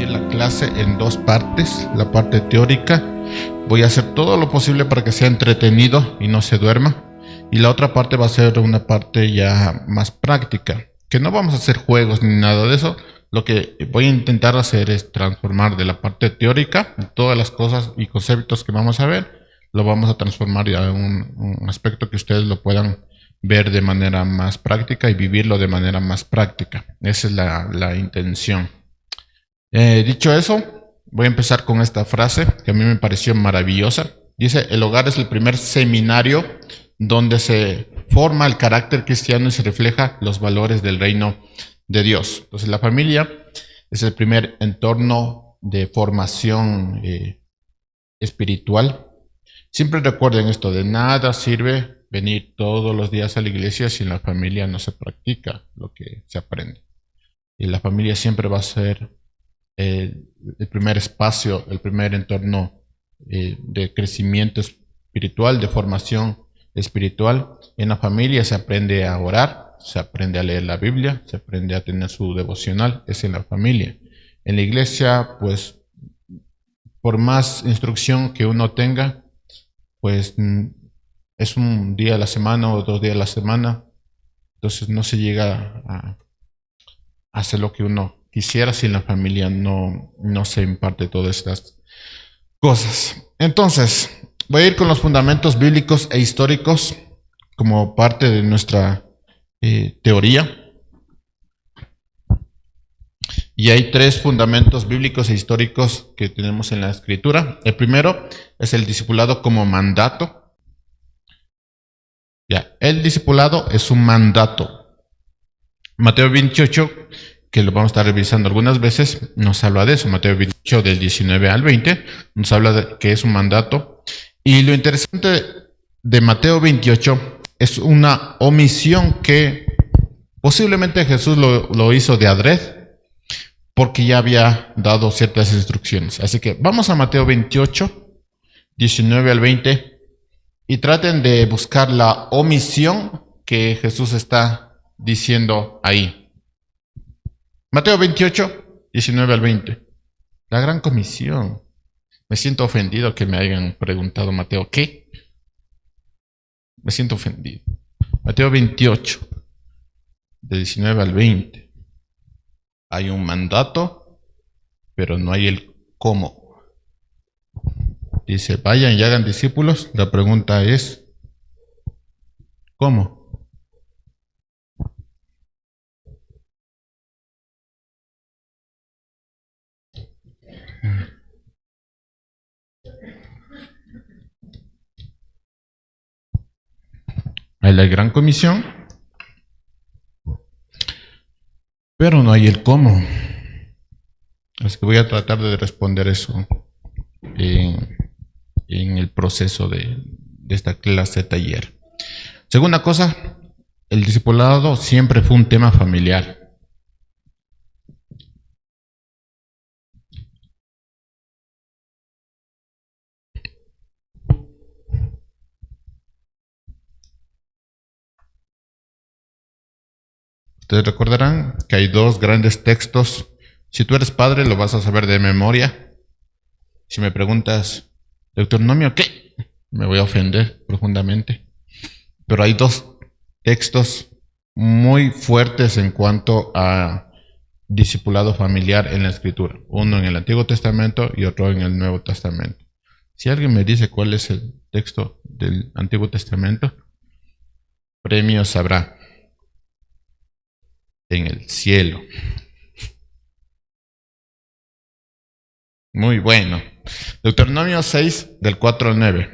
dividir la clase en dos partes. La parte teórica, voy a hacer todo lo posible para que sea entretenido y no se duerma. Y la otra parte va a ser una parte ya más práctica, que no vamos a hacer juegos ni nada de eso. Lo que voy a intentar hacer es transformar de la parte teórica todas las cosas y conceptos que vamos a ver, lo vamos a transformar ya en un aspecto que ustedes lo puedan ver de manera más práctica y vivirlo de manera más práctica. Esa es la intención. Dicho eso, voy a empezar con esta frase que a mí me pareció maravillosa. Dice: el hogar es el primer seminario donde se forma el carácter cristiano y se refleja los valores del reino de Dios. Entonces la familia es el primer entorno de formación espiritual. Siempre recuerden esto: de nada sirve venir todos los días a la iglesia si en la familia no se practica lo que se aprende. Y la familia siempre va a ser el primer espacio, el primer entorno de crecimiento espiritual, de formación espiritual. En la familia se aprende a orar, se aprende a leer la Biblia, se aprende a tener su devocional, es en la familia. En la iglesia, pues, por más instrucción que uno tenga, pues es un día a la semana o 2 días a la semana, entonces no se llega a hacer lo que uno quisiera si en la familia no se imparte todas estas cosas. Entonces, voy a ir con los fundamentos bíblicos e históricos como parte de nuestra teoría. Y hay 3 fundamentos bíblicos e históricos que tenemos en la Escritura. El primero es el discipulado como mandato. Ya, el discipulado es un mandato. Mateo 28, que lo vamos a estar revisando algunas veces, nos habla de eso. Mateo 28, del 19 al 20, nos habla de que es un mandato. Y lo interesante de Mateo 28 es una omisión que posiblemente Jesús lo hizo de adrede, porque ya había dado ciertas instrucciones. Así que vamos a Mateo 28, 19 al 20, y traten de buscar la omisión que Jesús está diciendo ahí. Mateo 28, 19 al 20. La gran comisión. Me siento ofendido que me hayan preguntado, Mateo, ¿qué? Me siento ofendido. Mateo 28, de 19 al 20. Hay un mandato, pero no hay el cómo. Dice: vayan y hagan discípulos. La pregunta es, ¿cómo? Hay la gran comisión, pero no hay el cómo. Así que voy a tratar de responder eso en el proceso de esta clase taller. Segunda cosa, el discipulado siempre fue un tema familiar. Ustedes recordarán que hay 2 grandes textos. Si tú eres padre, lo vas a saber de memoria. Si me preguntas, ¿Deuteronomio qué? Me voy a ofender profundamente. Pero hay 2 textos muy fuertes en cuanto a discipulado familiar en la Escritura. Uno en el Antiguo Testamento y otro en el Nuevo Testamento. Si alguien me dice cuál es el texto del Antiguo Testamento, premio sabrá. En el cielo. Muy bueno. Deuteronomio 6, del 4 al 9.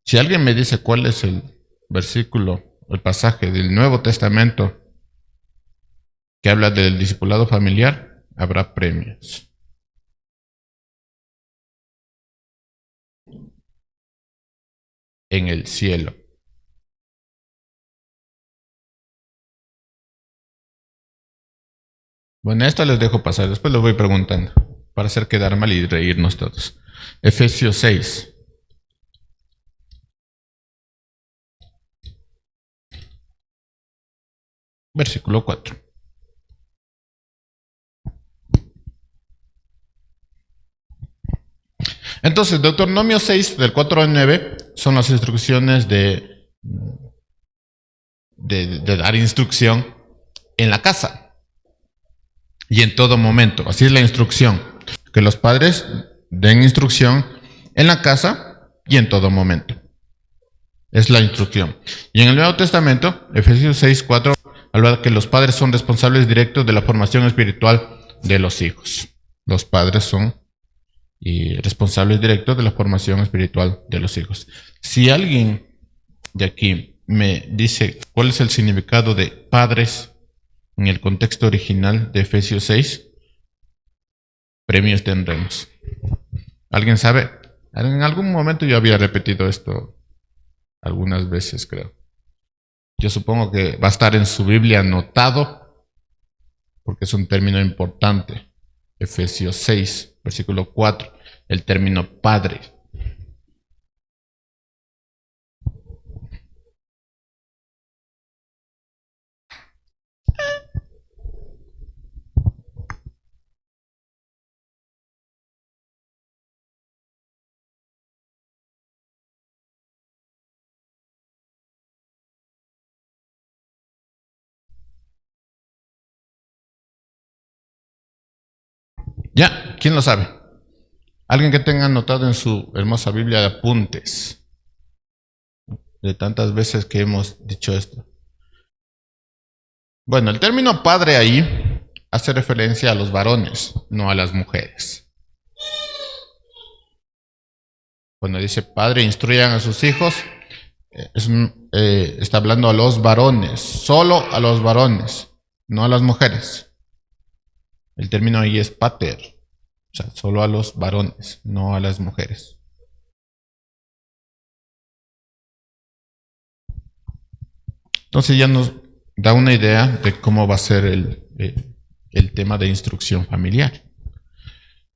Si alguien me dice cuál es el versículo, el pasaje del Nuevo Testamento que habla del discipulado familiar, habrá premios. En el cielo. Bueno, esto les dejo pasar, después lo voy preguntando, para hacer quedar mal y reírnos todos. Efesios 6. versículo 4. Entonces, Deuteronomio 6, del 4 al 9, son las instrucciones de dar instrucción en la casa y en todo momento. Así es la instrucción, que los padres den instrucción en la casa y en todo momento. Es la instrucción. Y en el Nuevo Testamento, Efesios 6, 4, habla que los padres son responsables directos de la formación espiritual de los hijos. Los padres son responsables directos de la formación espiritual de los hijos. Si alguien de aquí me dice cuál es el significado de padres en el contexto original de Efesios 6, premios tendremos. ¿Alguien sabe? En algún momento yo había repetido esto algunas veces, creo. Yo supongo que va a estar en su Biblia anotado porque es un término importante. Efesios 6, versículo 4, el término padre. Ya, ¿quién lo sabe? Alguien que tenga anotado en su hermosa Biblia de apuntes, de tantas veces que hemos dicho esto. Bueno, el término padre ahí hace referencia a los varones, no a las mujeres. Cuando dice padre, instruyan a sus hijos, está hablando a los varones, solo a los varones, no a las mujeres. El término ahí es pater, o sea, solo a los varones, no a las mujeres. Entonces ya nos da una idea de cómo va a ser el tema de instrucción familiar.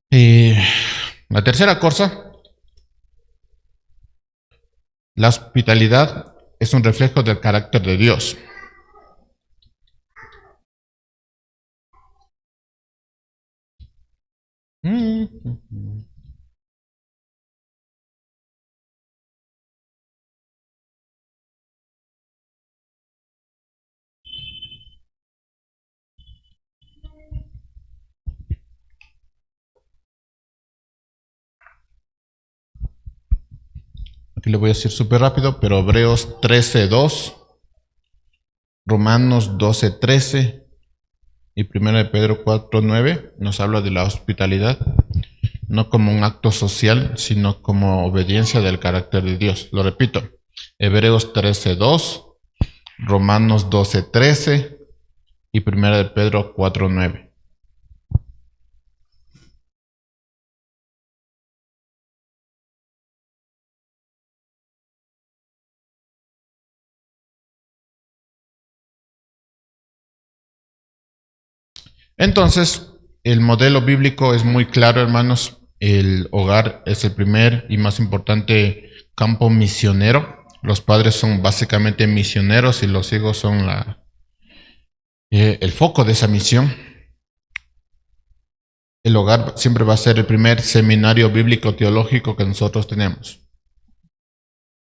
La tercera cosa, la hospitalidad es un reflejo del carácter de Dios. Aquí le voy a decir súper rápido, pero Hebreos 13:2, Romanos 12:13 y 1 de Pedro 4:9 nos habla de la hospitalidad, no como un acto social, sino como obediencia del carácter de Dios. Lo repito, Hebreos 13:2, Romanos 12:13 y 1 de Pedro 4:9. Entonces, el modelo bíblico es muy claro, hermanos. El hogar es el primer y más importante campo misionero. Los padres son básicamente misioneros y los hijos son el foco de esa misión. El hogar siempre va a ser el primer seminario bíblico teológico que nosotros tenemos.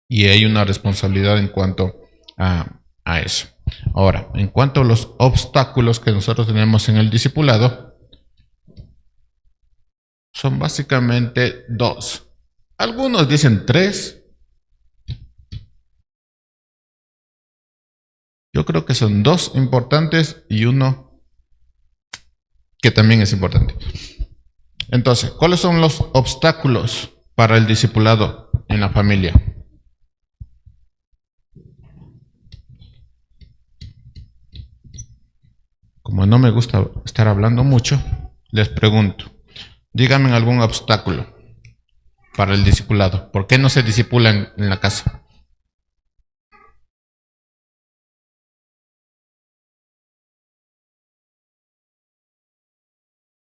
Y hay una responsabilidad en cuanto a eso. Ahora, en cuanto a los obstáculos que nosotros tenemos en el discipulado, son básicamente dos. Algunos dicen tres. Yo creo que son dos importantes y uno que también es importante. Entonces, ¿cuáles son los obstáculos para el discipulado en la familia? Como no me gusta estar hablando mucho, les pregunto, díganme algún obstáculo para el discipulado. ¿Por qué no se discipula en la casa?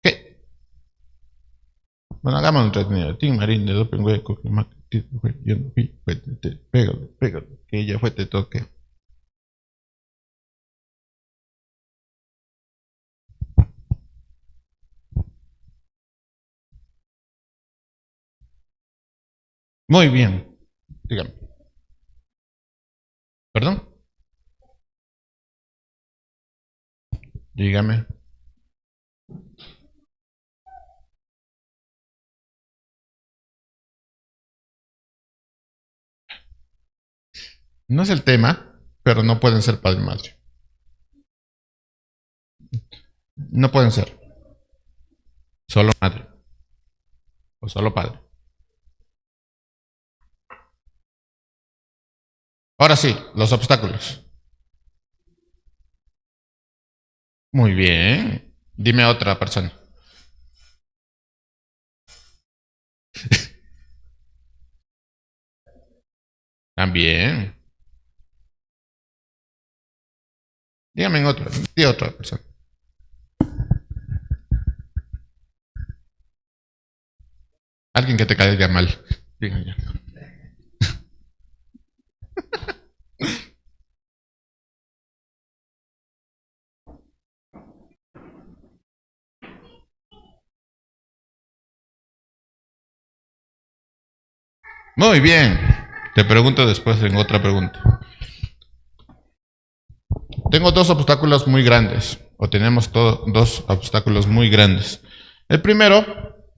¿Qué? Bueno, hagamos un entretenido. Tim Marín de Open Hueco, pégale, pégale, que ella fue te toque. Muy bien. Dígame. ¿Perdón? Dígame. No es el tema, pero no pueden ser padre y madre. No pueden ser. Solo madre. O solo padre. Ahora sí, los obstáculos. Muy bien. Dime otra persona. También. Dígame en otra. Di otra persona. Alguien que te caiga mal. Dígame. Muy bien. Te pregunto después en otra pregunta. Tengo dos obstáculos muy grandes, o tenemos dos obstáculos muy grandes. El primero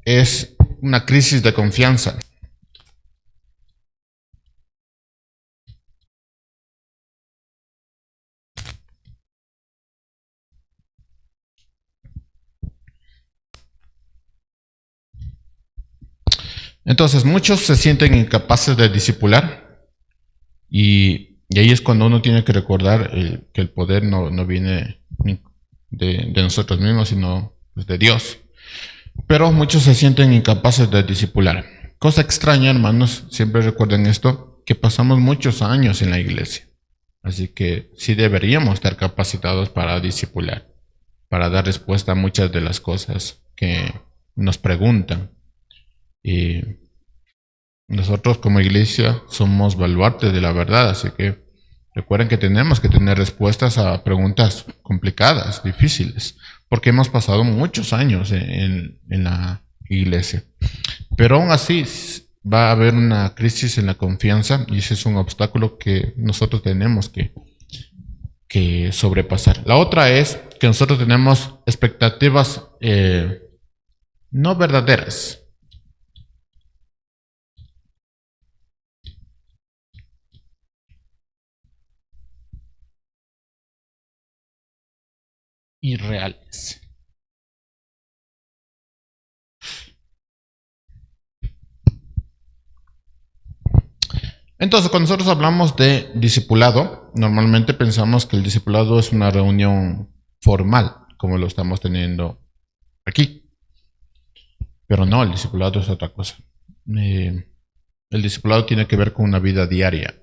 es una crisis de confianza. Entonces, muchos se sienten incapaces de discipular y ahí es cuando uno tiene que recordar que el poder no viene de nosotros mismos, sino pues, de Dios. Pero muchos se sienten incapaces de discipular. Cosa extraña, hermanos, siempre recuerden esto, que pasamos muchos años en la iglesia. Así que sí deberíamos estar capacitados para discipular, para dar respuesta a muchas de las cosas que nos preguntan. Y nosotros como iglesia somos baluarte de la verdad, así que recuerden que tenemos que tener respuestas a preguntas complicadas, difíciles, porque hemos pasado muchos años en la iglesia. Pero aún así va a haber una crisis en la confianza y ese es un obstáculo que nosotros tenemos que sobrepasar. La otra es que nosotros tenemos expectativas no verdaderas. Irreales. Entonces, cuando nosotros hablamos de discipulado, normalmente pensamos que el discipulado es una reunión formal, como lo estamos teniendo aquí. Pero no, el discipulado es otra cosa. Eh, el discipulado tiene que ver con una vida diaria.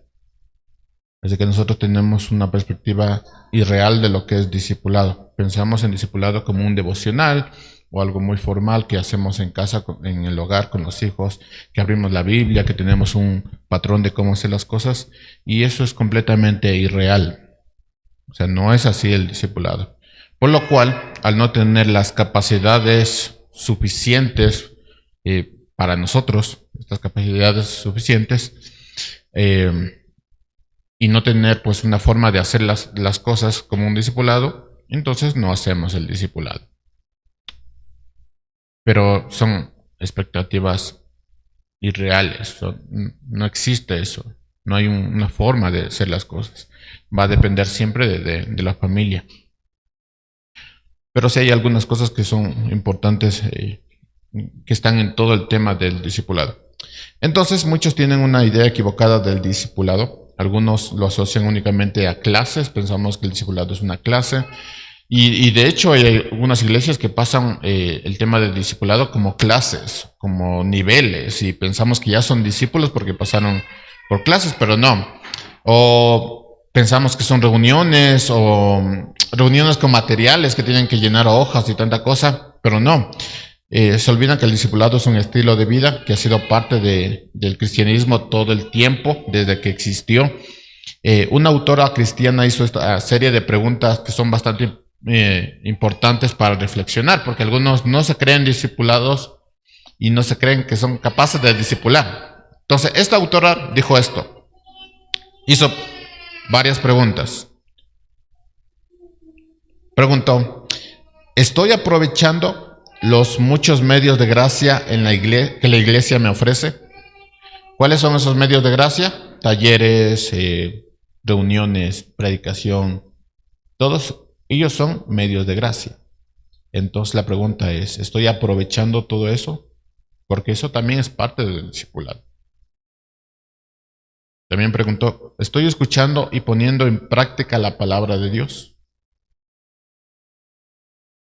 Así que nosotros tenemos una perspectiva irreal de lo que es discipulado. Pensamos en discipulado como un devocional o algo muy formal que hacemos en casa, en el hogar con los hijos, que abrimos la Biblia, que tenemos un patrón de cómo hacer las cosas, y eso es completamente irreal. O sea, no es así el discipulado. Por lo cual, al no tener las capacidades suficientes para nosotros, estas capacidades suficientes, y no tener pues una forma de hacer las cosas como un discipulado, entonces no hacemos el discipulado. Pero son expectativas irreales, no existe eso, no hay una forma de hacer las cosas, va a depender siempre de la familia. Pero sí hay algunas cosas que son importantes, que están en todo el tema del discipulado. Entonces, muchos tienen una idea equivocada del discipulado. Algunos lo asocian únicamente a clases, pensamos que el discipulado es una clase. Y de hecho hay algunas iglesias que pasan el tema del discipulado como clases, como niveles, y pensamos que ya son discípulos porque pasaron por clases, pero no. O pensamos que son reuniones o reuniones con materiales que tienen que llenar hojas y tanta cosa, pero no. Se olvida que el discipulado es un estilo de vida que ha sido parte del cristianismo todo el tiempo, desde que existió. Una autora cristiana hizo esta serie de preguntas que son bastante importantes para reflexionar, porque algunos no se creen discipulados y no se creen que son capaces de discipular. Entonces, esta autora dijo esto. Hizo varias preguntas. Preguntó, ¿estoy aprovechando los muchos medios de gracia en la que la iglesia me ofrece? ¿Cuáles son esos medios de gracia? Talleres, reuniones, predicación. Todos ellos son medios de gracia. Entonces la pregunta es, ¿estoy aprovechando todo eso? Porque eso también es parte del discipulado. También preguntó, ¿estoy escuchando y poniendo en práctica la palabra de Dios?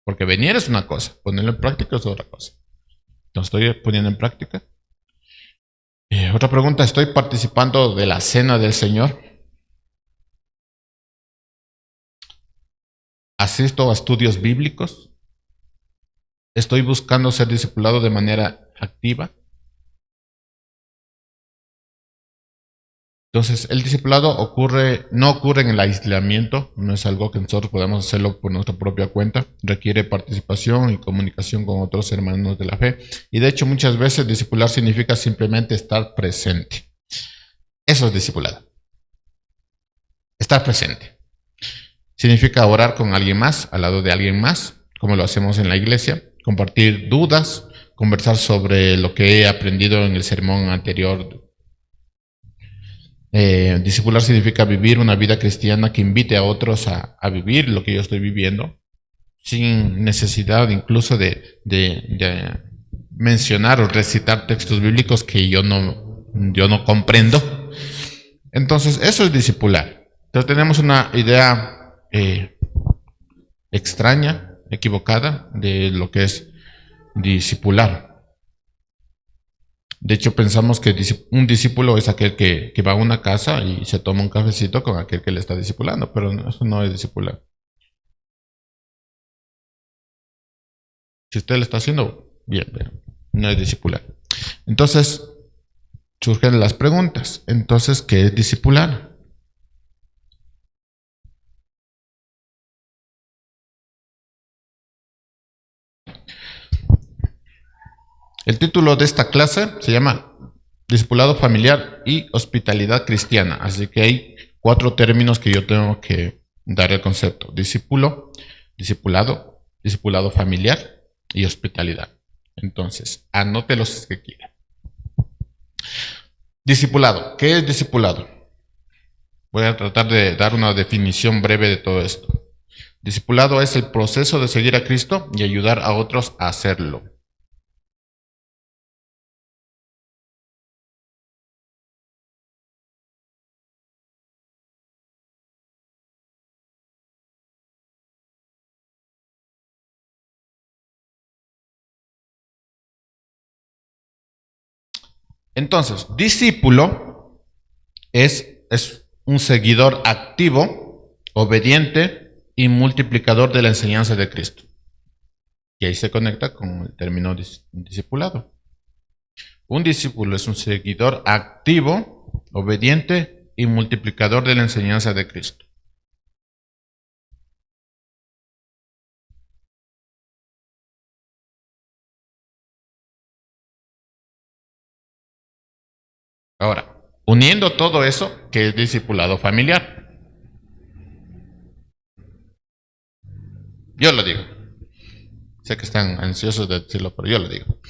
Porque venir es una cosa, ponerlo en práctica es otra cosa. Entonces, ¿estoy poniendo en práctica? Otra pregunta, ¿estoy participando de la cena del Señor? ¿Asisto a estudios bíblicos? ¿Estoy buscando ser discipulado de manera activa? Entonces, el discipulado no ocurre en el aislamiento, no es algo que nosotros podamos hacerlo por nuestra propia cuenta, requiere participación y comunicación con otros hermanos de la fe. Y de hecho, muchas veces discipular significa simplemente estar presente. Eso es discipulado. Estar presente. Significa orar con alguien más, al lado de alguien más, como lo hacemos en la iglesia, compartir dudas, conversar sobre lo que he aprendido en el sermón anterior. Discipular significa vivir una vida cristiana que invite a otros a vivir lo que yo estoy viviendo, sin necesidad incluso de mencionar o recitar textos bíblicos que yo no comprendo. Entonces, eso es discipular. Entonces, tenemos una idea extraña, equivocada, de lo que es discipular. De hecho, pensamos que un discípulo es aquel que va a una casa y se toma un cafecito con aquel que le está discipulando, pero eso no es discipular. Si usted lo está haciendo, bien, pero no es discipular. Entonces, surgen las preguntas. Entonces, ¿qué es discipular? El título de esta clase se llama Discipulado familiar y hospitalidad cristiana. Así que hay 4 términos que yo tengo que dar el concepto: discípulo, discipulado, discipulado familiar y hospitalidad. Entonces, anote los que quiera. Discipulado. ¿Qué es discipulado? Voy a tratar de dar una definición breve de todo esto. Discipulado es el proceso de seguir a Cristo y ayudar a otros a hacerlo. Entonces, discípulo es un seguidor activo, obediente y multiplicador de la enseñanza de Cristo. Y ahí se conecta con el término discipulado. Un discípulo es un seguidor activo, obediente y multiplicador de la enseñanza de Cristo. Ahora, uniendo todo eso, ¿qué es discipulado familiar? Yo lo digo. Sé que están ansiosos de decirlo, pero yo lo digo.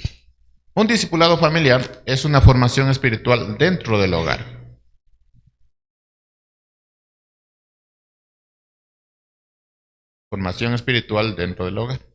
Un discipulado familiar es una formación espiritual dentro del hogar. Formación espiritual dentro del hogar.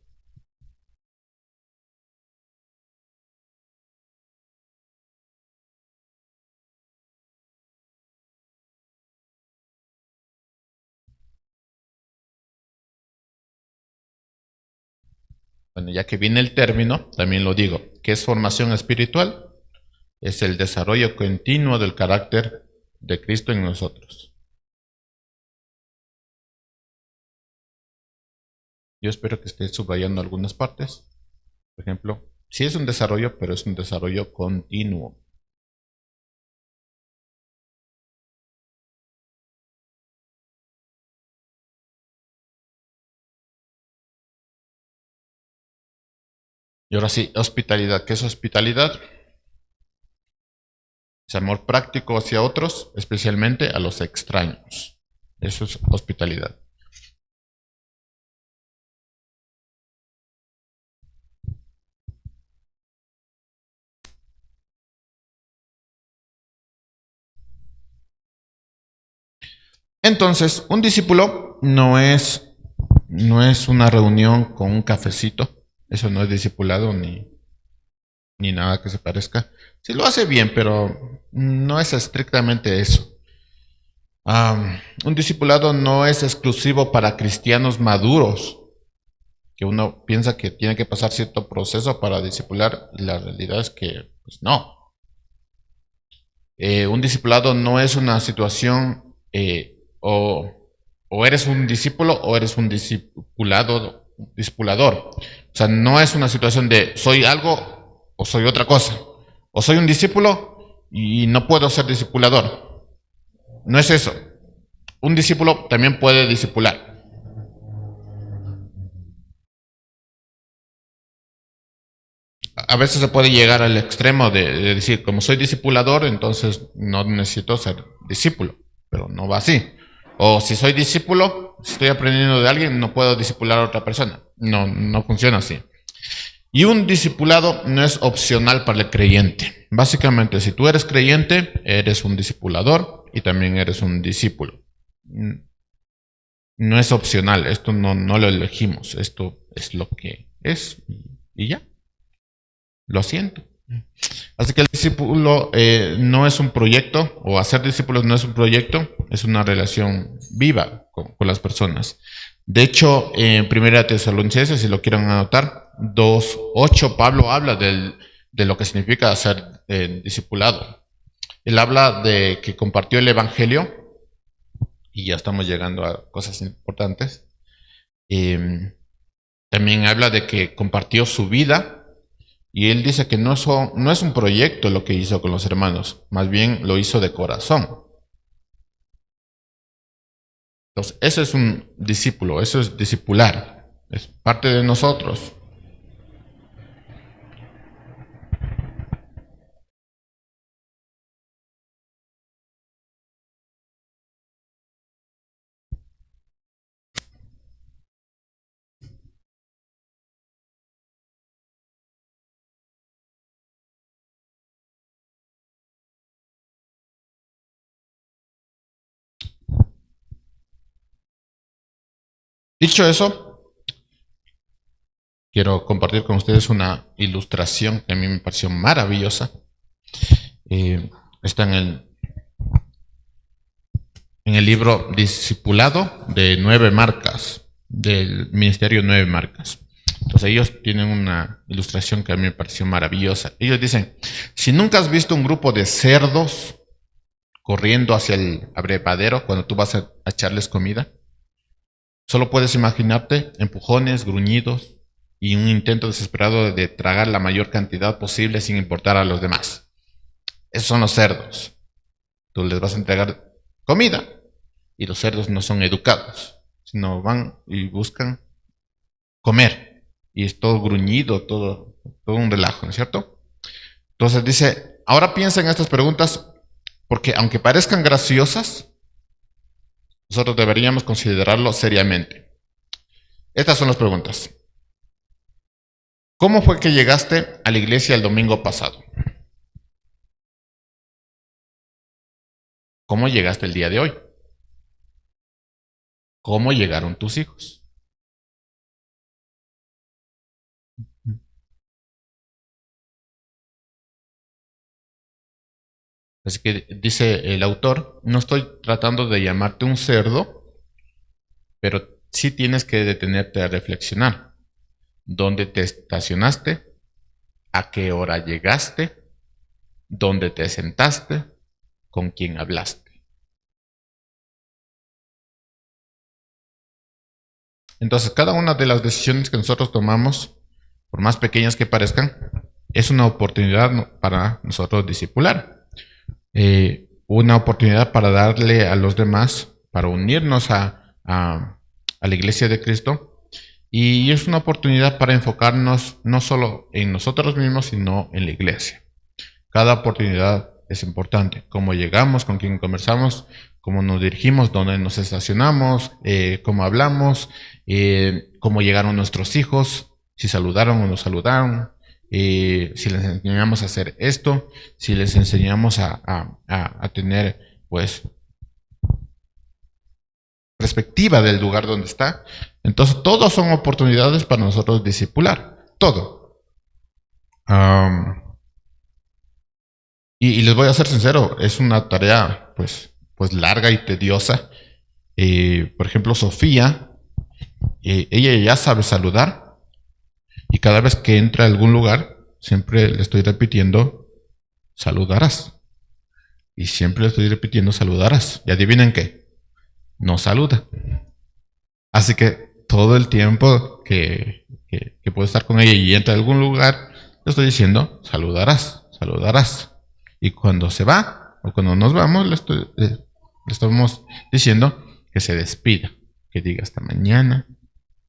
Bueno, ya que viene el término, también lo digo. ¿Qué es formación espiritual? Es el desarrollo continuo del carácter de Cristo en nosotros. Yo espero que esté subrayando algunas partes. Por ejemplo, sí es un desarrollo, pero es un desarrollo continuo. Y ahora sí, hospitalidad. ¿Qué es hospitalidad? Es amor práctico hacia otros, especialmente a los extraños. Eso es hospitalidad. Entonces, un discípulo no es una reunión con un cafecito. Eso no es discipulado ni nada que se parezca. Sí lo hace bien, pero no es estrictamente eso. Un discipulado no es exclusivo para cristianos maduros, que uno piensa que tiene que pasar cierto proceso para discipular, y la realidad es que pues no. Un discipulado no es una situación o eres un discípulo o eres un discipulador. O sea, no es una situación de soy algo o soy otra cosa. O soy un discípulo y no puedo ser discipulador. No es eso. Un discípulo también puede discipular. A veces se puede llegar al extremo de decir, como soy discipulador, entonces no necesito ser discípulo, pero no va así. O si soy discípulo, si estoy aprendiendo de alguien, no puedo discipular a otra persona. No, no funciona así. Y un discipulado no es opcional para el creyente. Básicamente, si tú eres creyente, eres un discipulador y también eres un discípulo. No es opcional, esto no lo elegimos, esto es lo que es y ya. Lo siento. Así que el discípulo no es un proyecto, o hacer discípulos no es un proyecto, es una relación viva con las personas. De hecho, en 1 Tesalonicenses, si lo quieren anotar, 2:8, Pablo habla de lo que significa ser discipulado. Él habla de que compartió el Evangelio, y ya estamos llegando a cosas importantes. También habla de que compartió su vida. Y él dice que no es un proyecto lo que hizo con los hermanos, más bien lo hizo de corazón. Entonces, eso es un discípulo, eso es discipular, es parte de nosotros. Dicho eso, quiero compartir con ustedes una ilustración que a mí me pareció maravillosa. Está en el libro Discipulado de 9 marcas, del Ministerio 9 marcas. Entonces ellos tienen una ilustración que a mí me pareció maravillosa. Ellos dicen, si nunca has visto un grupo de cerdos corriendo hacia el abrevadero cuando tú vas a echarles comida, solo puedes imaginarte empujones, gruñidos y un intento desesperado de tragar la mayor cantidad posible sin importar a los demás. Esos son los cerdos. Tú les vas a entregar comida y los cerdos no son educados, sino van y buscan comer. Y es todo gruñido, todo un relajo, ¿no es cierto? Entonces dice, ahora piensa en estas preguntas porque aunque parezcan graciosas, nosotros deberíamos considerarlo seriamente. Estas son las preguntas. ¿Cómo fue que llegaste a la iglesia el domingo pasado? ¿Cómo llegaste el día de hoy? ¿Cómo llegaron tus hijos? Así que dice el autor, no estoy tratando de llamarte un cerdo, pero sí tienes que detenerte a reflexionar. ¿Dónde te estacionaste? ¿A qué hora llegaste? ¿Dónde te sentaste? ¿Con quién hablaste? Entonces, cada una de las decisiones que nosotros tomamos, por más pequeñas que parezcan, es una oportunidad para nosotros discipular. Una oportunidad para darle a los demás, para unirnos a la iglesia de Cristo. Y es una oportunidad para enfocarnos no solo en nosotros mismos, sino en la iglesia. Cada oportunidad es importante. Cómo llegamos, con quién conversamos, cómo nos dirigimos, dónde nos estacionamos, cómo hablamos, cómo llegaron nuestros hijos, si saludaron o no saludaron, si les enseñamos a hacer esto, si les enseñamos a tener, pues, perspectiva del lugar donde está. Entonces, todos son oportunidades para nosotros discipular. Todo. Y les voy a ser sincero, es una tarea, pues larga y tediosa. Por ejemplo, Sofía, ella ya sabe saludar y cada vez que entra a algún lugar, siempre le estoy repitiendo, saludarás. Y siempre le estoy repitiendo, saludarás. Y adivinen qué, no saluda. Así que todo el tiempo que puedo estar con ella y entra a algún lugar, le estoy diciendo, saludarás, saludarás. Y cuando se va, o cuando nos vamos, le estamos diciendo que se despida, que diga hasta mañana,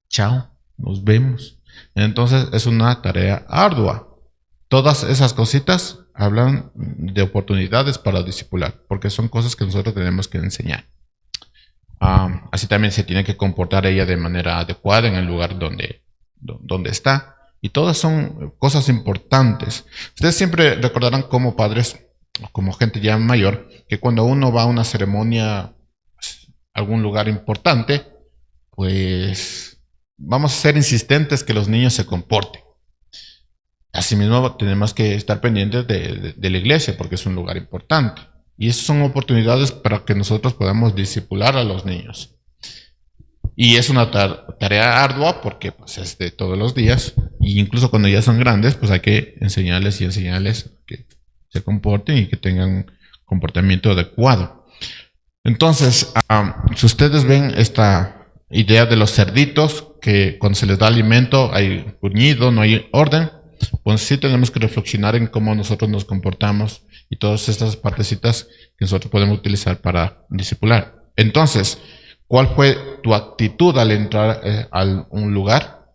chao, nos vemos. Entonces es una tarea ardua. Todas esas cositas hablan de oportunidades para discipular, porque son cosas que nosotros tenemos que enseñar. Así también se tiene que comportar ella de manera adecuada en el lugar donde está. Y todas son cosas importantes. Ustedes siempre recordarán como padres, como gente ya mayor, que cuando uno va a una ceremonia, pues, algún lugar importante, pues vamos a ser insistentes que los niños se comporten. Asimismo, tenemos que estar pendientes de la iglesia porque es un lugar importante. Y esas son oportunidades para que nosotros podamos discipular a los niños. Y es una tarea ardua porque pues, es de todos los días. Y incluso cuando ya son grandes, pues hay que enseñarles y enseñarles que se comporten y que tengan comportamiento adecuado. Entonces, si ustedes ven esta idea de los cerditos, que cuando se les da alimento hay gruñido, no hay orden, pues sí tenemos que reflexionar en cómo nosotros nos comportamos y todas estas partecitas que nosotros podemos utilizar para discipular. Entonces, ¿cuál fue tu actitud al entrar a un lugar?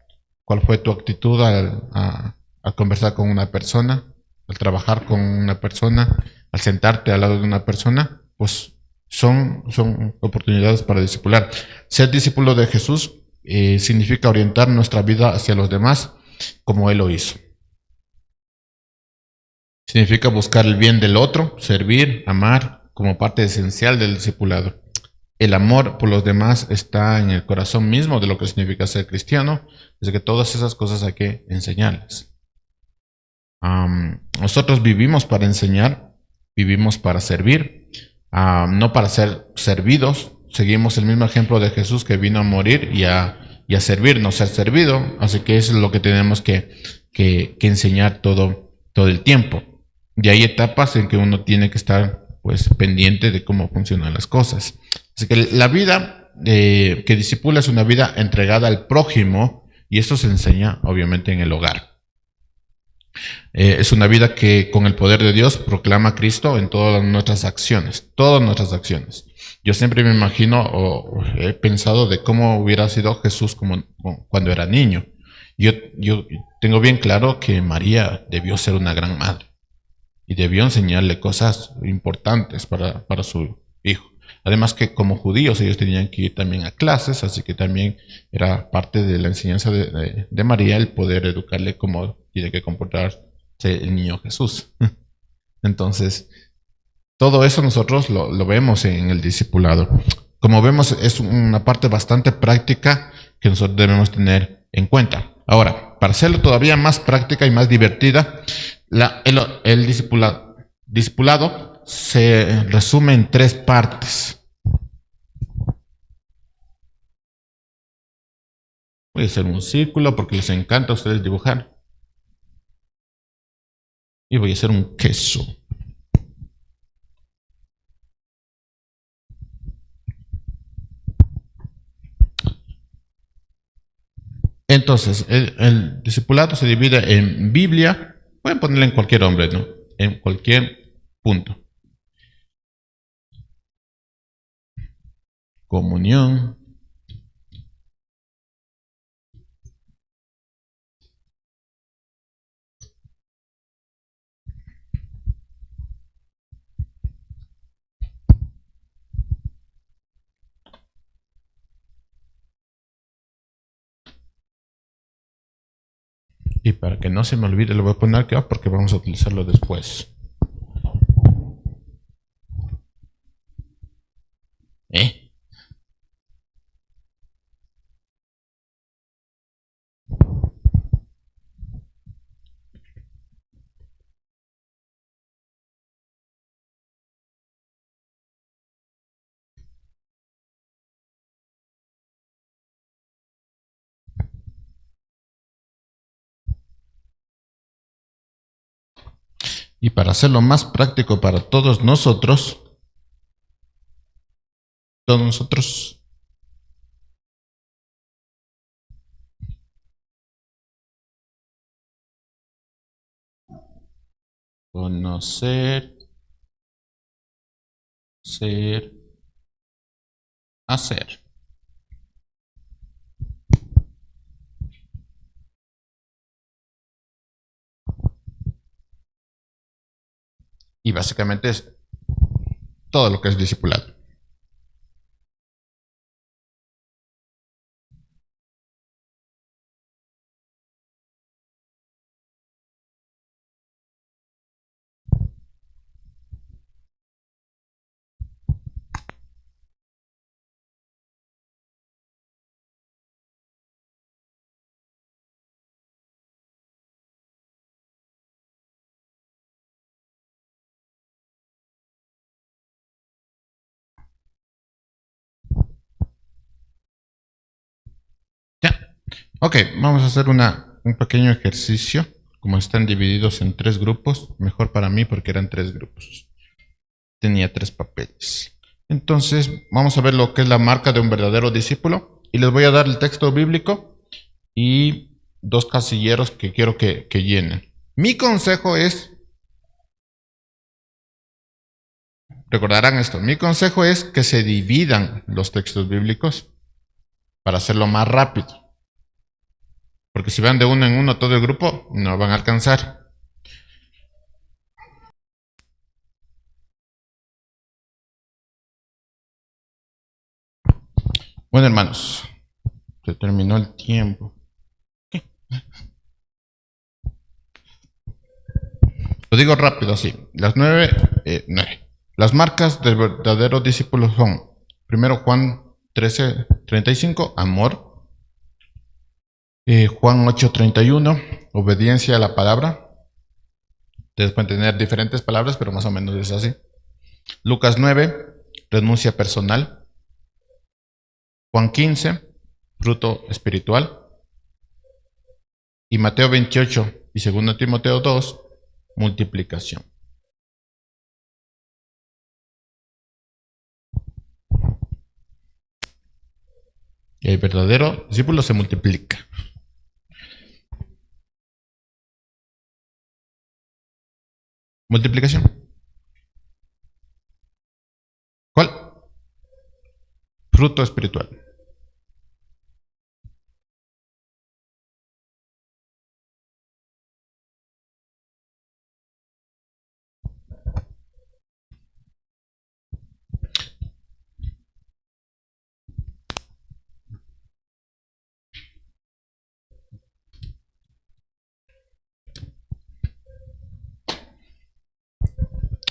¿Cuál fue tu actitud al conversar con una persona? Al trabajar con una persona, al sentarte al lado de una persona, pues son oportunidades para discipular. Ser discípulo de Jesús significa orientar nuestra vida hacia los demás como Él lo hizo. Significa buscar el bien del otro, servir, amar como parte esencial del discipulado. El amor por los demás está en el corazón mismo de lo que significa ser cristiano, así que todas esas cosas hay que enseñarles. Nosotros vivimos para enseñar, vivimos para servir, no para ser servidos. Seguimos el mismo ejemplo de Jesús que vino a morir y a servir, no ser servido. Así que eso es lo que tenemos que enseñar todo el tiempo. Y hay etapas en que uno tiene que estar pues pendiente de cómo funcionan las cosas. Así que la vida que discipula es una vida entregada al prójimo y esto se enseña obviamente en el hogar. Es una vida que con el poder de Dios proclama a Cristo en todas nuestras acciones, todas nuestras acciones. Yo siempre me imagino o he pensado de cómo hubiera sido Jesús cuando era niño. Yo tengo bien claro que María debió ser una gran madre y debió enseñarle cosas importantes para su hijo. Además que como judíos ellos tenían que ir también a clases, así que también era parte de la enseñanza de María el poder educarle cómo tiene que comportarse el niño Jesús. Entonces, todo eso nosotros lo vemos en el discipulado. Como vemos, es una parte bastante práctica que nosotros debemos tener en cuenta. Ahora, para hacerlo todavía más práctica y más divertida, el discipulado se resume en 3 partes. Voy a hacer un círculo porque les encanta a ustedes dibujar. Y voy a hacer un queso. Entonces, el discipulado se divide en Biblia, pueden ponerle en cualquier hombre, ¿no? En cualquier punto. Comunión. Y para que no se me olvide, lo voy a poner acá porque vamos a utilizarlo después. ¿Eh? Y para hacerlo más práctico para todos nosotros, conocer, ser, hacer. Y básicamente es todo lo que es discipulado. Ya. Ok, vamos a hacer un pequeño ejercicio. Como están divididos en 3 grupos, mejor para mí porque eran 3 grupos. Tenía 3 papeles. Entonces, vamos a ver lo que es la marca de un verdadero discípulo. Y les voy a dar el texto bíblico y 2 casilleros que quiero que llenen. Mi consejo es, recordarán esto, mi consejo es que se dividan los textos bíblicos para hacerlo más rápido. Porque si van de uno en uno todo el grupo, no van a alcanzar. Bueno, hermanos, se terminó el tiempo. Lo digo rápido así. Las 9. Las marcas del verdadero discípulo son, primero Juan 13:35, amor. Juan 8:31, obediencia a la palabra. Ustedes pueden tener diferentes palabras, pero más o menos es así. Lucas 9, renuncia personal. Juan 15, fruto espiritual. Y Mateo 28 y 2 Timoteo 2, multiplicación. Y el verdadero discípulo se multiplica. Multiplicación. ¿Cuál? Fruto espiritual.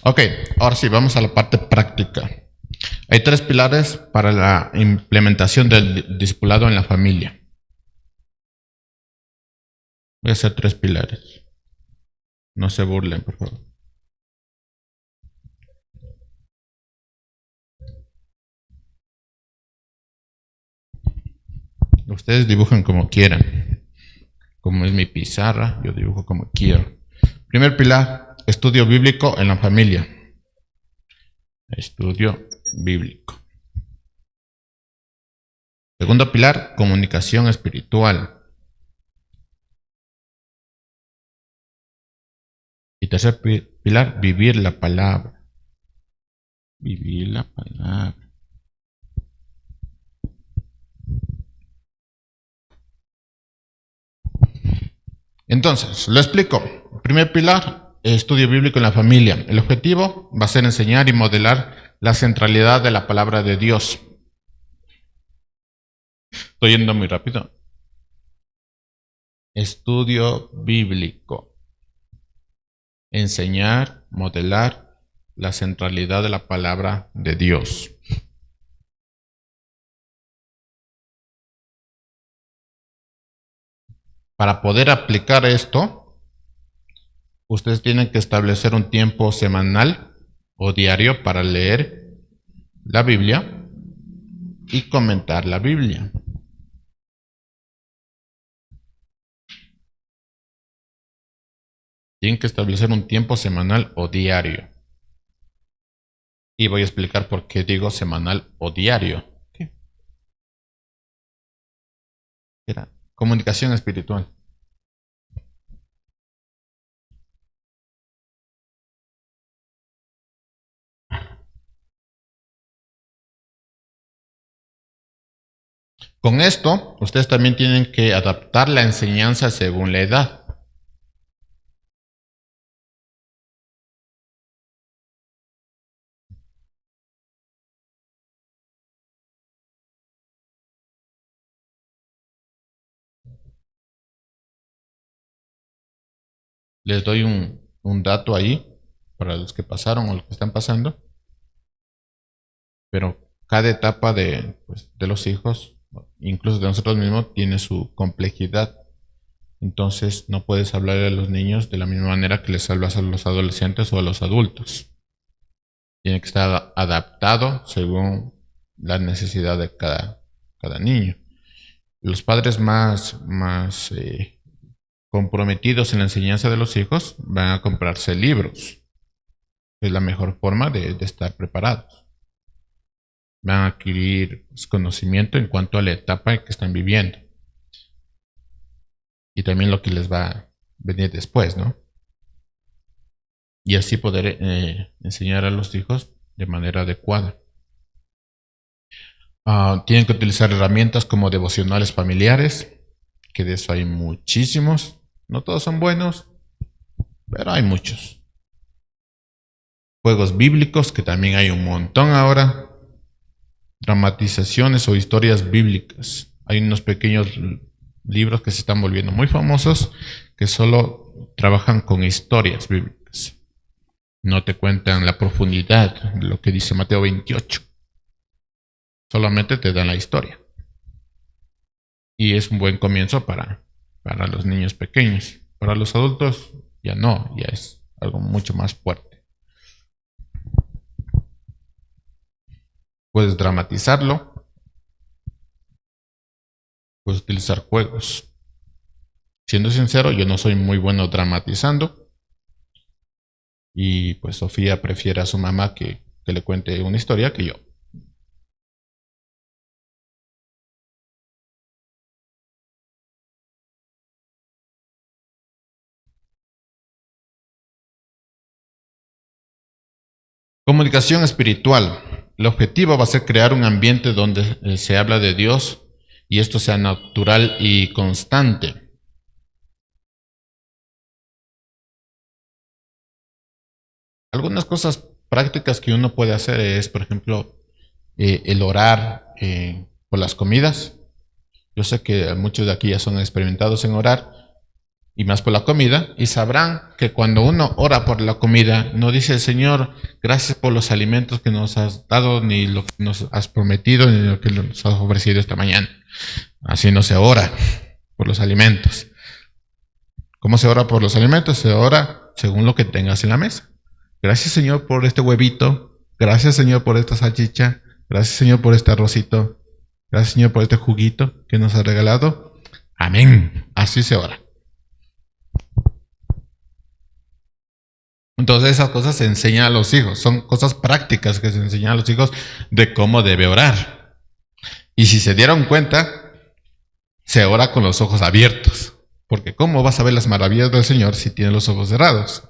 Ok, ahora sí, vamos a la parte práctica. Hay 3 pilares para la implementación del discipulado en la familia. Voy a hacer 3 pilares. No se burlen, por favor. Ustedes dibujan como quieran. Como es mi pizarra, yo dibujo como quiero. Primer pilar, estudio bíblico en la familia. Estudio bíblico. Segundo pilar, comunicación espiritual. Y tercer pilar, vivir la palabra. Vivir la palabra. Entonces, lo explico. Primer pilar, estudio bíblico en la familia. El objetivo va a ser enseñar y modelar la centralidad de la palabra de Dios. Estoy yendo muy rápido. Estudio bíblico. Enseñar, modelar la centralidad de la palabra de Dios. Para poder aplicar esto, ustedes tienen que establecer un tiempo semanal o diario para leer la Biblia y comentar la Biblia. Tienen que establecer un tiempo semanal o diario. Y voy a explicar por qué digo semanal o diario. ¿Qué? Era comunicación espiritual. Con esto, ustedes también tienen que adaptar la enseñanza según la edad. Les doy un dato ahí para los que pasaron o los que están pasando. Pero cada etapa de los hijos, incluso de nosotros mismos, tiene su complejidad. Entonces no puedes hablarle a los niños de la misma manera que les hablas a los adolescentes o a los adultos. Tiene que estar adaptado según la necesidad de cada niño. Los padres más comprometidos en la enseñanza de los hijos van a comprarse libros. Es la mejor forma de estar preparados. Van a adquirir conocimiento en cuanto a la etapa en que están viviendo. Y también lo que les va a venir después, ¿no? Y así poder enseñar a los hijos de manera adecuada. Tienen que utilizar herramientas como devocionales familiares, que de eso hay muchísimos. No todos son buenos, pero hay muchos. Juegos bíblicos, que también hay un montón ahora. Dramatizaciones o historias bíblicas. Hay unos pequeños libros que se están volviendo muy famosos que solo trabajan con historias bíblicas. No te cuentan la profundidad de lo que dice Mateo 28. Solamente te dan la historia. Y es un buen comienzo para los niños pequeños. Para los adultos ya no, ya es algo mucho más fuerte. Puedes dramatizarlo. Puedes utilizar juegos. Siendo sincero, yo no soy muy bueno dramatizando. Y pues Sofía prefiere a su mamá que le cuente una historia que yo. Comunicación espiritual. El objetivo va a ser crear un ambiente donde se habla de Dios y esto sea natural y constante. Algunas cosas prácticas que uno puede hacer es, por ejemplo, el orar por las comidas. Yo sé que muchos de aquí ya son experimentados en orar y más por la comida, y sabrán que cuando uno ora por la comida, no dice: Señor, gracias por los alimentos que nos has dado, ni lo que nos has prometido, ni lo que nos has ofrecido esta mañana. Así no se ora por los alimentos. ¿Cómo se ora por los alimentos? Se ora según lo que tengas en la mesa. Gracias, Señor, por este huevito. Gracias, Señor, por esta salchicha. Gracias, Señor, por este arrocito. Gracias, Señor, por este juguito que nos has regalado. Amén. Así se ora. Entonces esas cosas se enseñan a los hijos. Son cosas prácticas que se enseñan a los hijos de cómo debe orar. Y si se dieron cuenta, se ora con los ojos abiertos. Porque ¿cómo vas a ver las maravillas del Señor si tiene los ojos cerrados?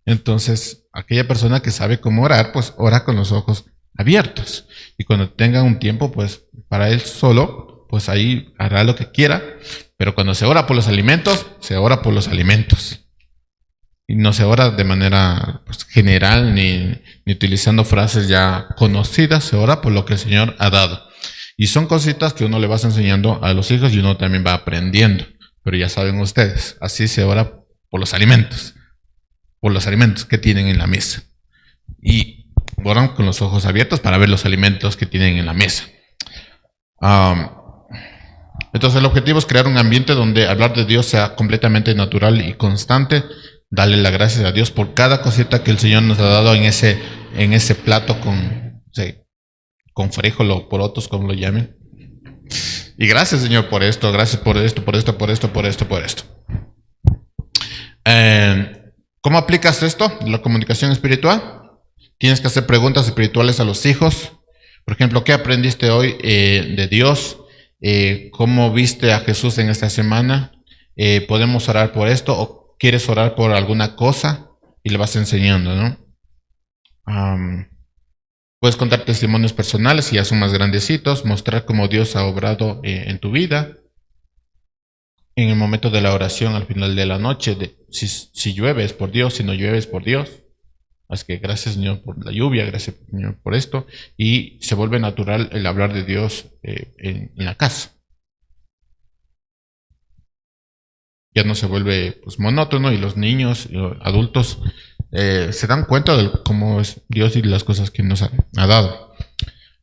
Entonces, aquella persona que sabe cómo orar, pues ora con los ojos abiertos. Y cuando tenga un tiempo, pues para él solo, pues ahí hará lo que quiera. Pero cuando se ora por los alimentos, se ora por los alimentos. Y no se ora de manera pues, general ni utilizando frases ya conocidas, se ora por lo que el Señor ha dado. Y son cositas que uno le va enseñando a los hijos y uno también va aprendiendo. Pero ya saben ustedes, así se ora por los alimentos que tienen en la mesa. Y oran con los ojos abiertos para ver los alimentos que tienen en la mesa. Entonces el objetivo es crear un ambiente donde hablar de Dios sea completamente natural y constante. Darle las gracias a Dios por cada cosita que el Señor nos ha dado en ese plato con frijol o porotos, como lo llamen. Y gracias, Señor, por esto, gracias por esto, por esto, por esto, por esto, por esto. ¿Cómo aplicas esto? La comunicación espiritual. Tienes que hacer preguntas espirituales a los hijos. Por ejemplo, ¿qué aprendiste hoy de Dios? ¿Cómo viste a Jesús en esta semana? ¿Podemos orar por esto? ¿O quieres orar por alguna cosa? Y le vas enseñando, ¿no? Puedes contar testimonios personales si ya son más grandecitos, mostrar cómo Dios ha obrado en tu vida. En el momento de la oración al final de la noche, si llueve es por Dios, si no llueve es por Dios. Así que gracias, Señor, por la lluvia, gracias, Señor, por esto. Y se vuelve natural el hablar de Dios en la casa. Ya no se vuelve pues monótono y los niños y los adultos se dan cuenta de cómo es Dios y las cosas que nos ha dado.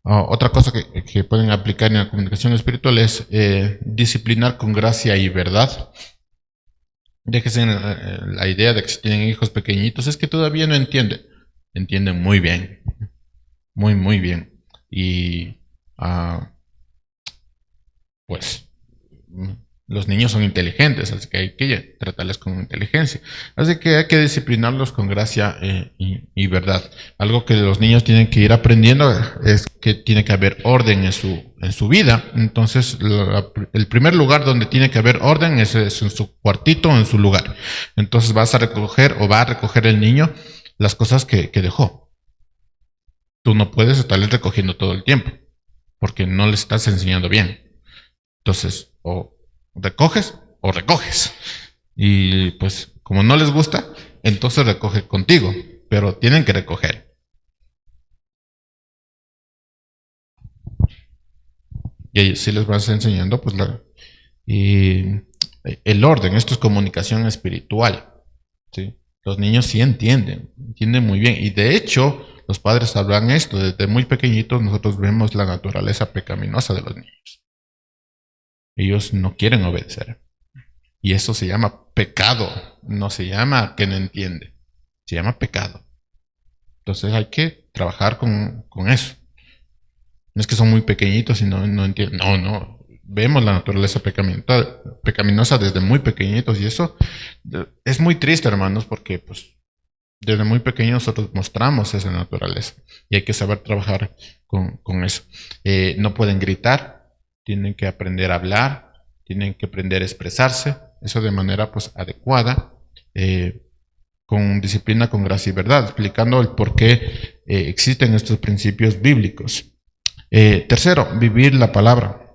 Otra cosa que pueden aplicar en la comunicación espiritual es disciplinar con gracia y verdad. Déjense la idea de que si tienen hijos pequeñitos es que todavía no entienden. Entienden muy bien. Muy, muy bien. Y pues los niños son inteligentes, así que hay que tratarles con inteligencia. Así que hay que disciplinarlos con gracia y verdad. Algo que los niños tienen que ir aprendiendo es que tiene que haber orden en su vida. Entonces, el primer lugar donde tiene que haber orden es en su cuartito o en su lugar. Entonces vas a recoger o va a recoger el niño las cosas que dejó. Tú no puedes estarles recogiendo todo el tiempo, porque no le estás enseñando bien. Entonces, o recoges o recoges. Y pues, como no les gusta, entonces recoge contigo, pero tienen que recoger. Y ahí sí les vas enseñando, pues, el orden. Esto es comunicación espiritual, ¿sí? Los niños sí entienden muy bien. Y de hecho, los padres hablan esto. Desde muy pequeñitos nosotros vemos la naturaleza pecaminosa de los niños. Ellos no quieren obedecer. Y eso se llama pecado. No se llama que no entiende. Se llama pecado. Entonces hay que trabajar con eso. No es que son muy pequeñitos y no entienden. No. Vemos la naturaleza pecaminosa desde muy pequeñitos. Y eso es muy triste, hermanos, porque pues desde muy pequeños nosotros mostramos esa naturaleza. Y hay que saber trabajar con eso. No pueden gritar. Tienen que aprender a hablar, tienen que aprender a expresarse, eso de manera pues adecuada, con disciplina, con gracia y verdad, explicando el por qué existen estos principios bíblicos. Tercero, vivir la palabra,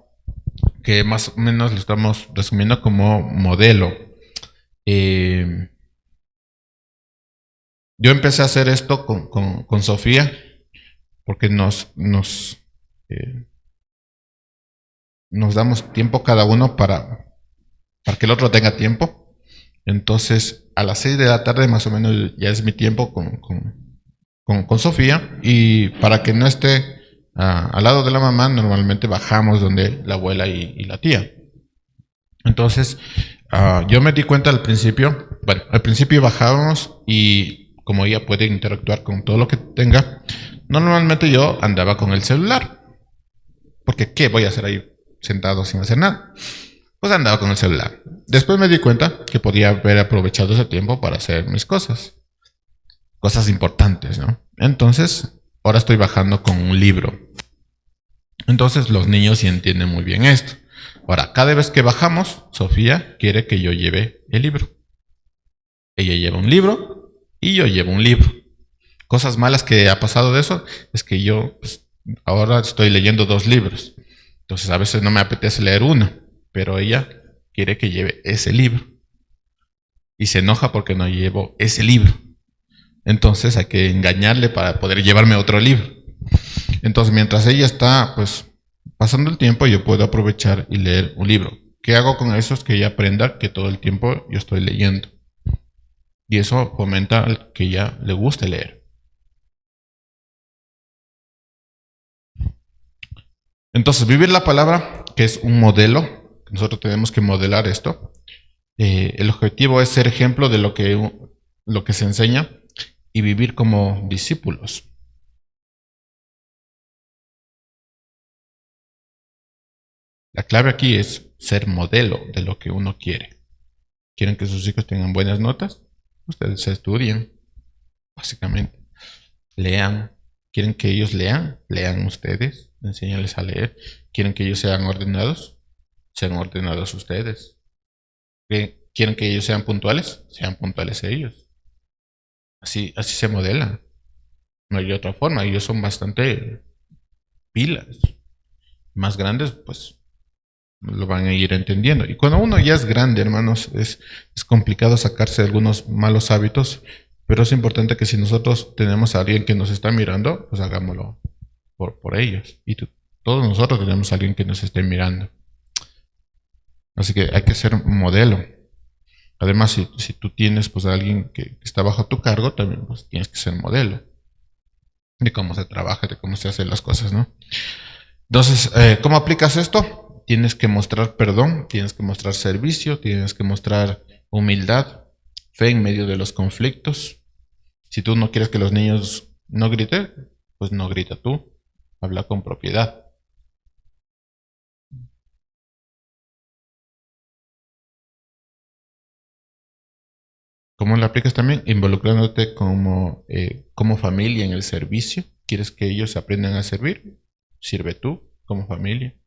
que más o menos lo estamos resumiendo como modelo. Yo empecé a hacer esto con Sofía, porque nos damos tiempo cada uno para que el otro tenga tiempo. Entonces, a las 6 de la tarde más o menos ya es mi tiempo con Sofía. Y para que no esté al lado de la mamá, normalmente bajamos donde la abuela y la tía. Entonces, yo me di cuenta al principio bajábamos y como ella puede interactuar con todo lo que tenga, normalmente yo andaba con el celular. Porque ¿qué voy a hacer ahí sentado sin hacer nada? Pues andaba con el celular. Después me di cuenta que podía haber aprovechado ese tiempo para hacer mis cosas. Cosas importantes, ¿no? Entonces, ahora estoy bajando con un libro. Entonces, los niños sí entienden muy bien esto. Ahora, cada vez que bajamos, Sofía quiere que yo lleve el libro. Ella lleva un libro y yo llevo un libro. Cosas malas que ha pasado de eso es que yo pues, ahora estoy leyendo 2 libros. Entonces a veces no me apetece leer uno, pero ella quiere que lleve ese libro. Y se enoja porque no llevo ese libro. Entonces hay que engañarle para poder llevarme otro libro. Entonces mientras ella está pues pasando el tiempo, yo puedo aprovechar y leer un libro. ¿Qué hago con eso? Es que ella aprenda que todo el tiempo yo estoy leyendo. Y eso fomenta al que ya le guste leer. Entonces, vivir la palabra, que es un modelo, nosotros tenemos que modelar esto. El objetivo es ser ejemplo de lo que se enseña y vivir como discípulos. La clave aquí es ser modelo de lo que uno quiere. ¿Quieren que sus hijos tengan buenas notas? Ustedes estudien, básicamente. Lean. ¿Quieren que ellos lean? Lean ustedes. Enséñales a leer. ¿Quieren que ellos sean ordenados? Sean ordenados ustedes. ¿Quieren que ellos sean puntuales? Sean puntuales ellos. Así se modela. No hay otra forma. Ellos son bastante pilas. Más grandes, pues lo van a ir entendiendo. Y cuando uno ya es grande, hermanos, es complicado sacarse algunos malos hábitos, pero es importante que si nosotros tenemos a alguien que nos está mirando, pues hagámoslo por ellos. Y todos nosotros tenemos a alguien que nos esté mirando. Así que hay que ser un modelo. Además, si tú tienes pues a alguien que está bajo tu cargo, también pues, tienes que ser modelo de cómo se trabaja, de cómo se hacen las cosas, ¿no? Entonces, ¿cómo aplicas esto? Tienes que mostrar perdón, tienes que mostrar servicio, tienes que mostrar humildad, fe en medio de los conflictos. Si tú no quieres que los niños no griten, pues no grita tú, habla con propiedad. ¿Cómo lo aplicas también? Involucrándote como familia en el servicio. ¿Quieres que ellos aprendan a servir? Sirve tú como familia.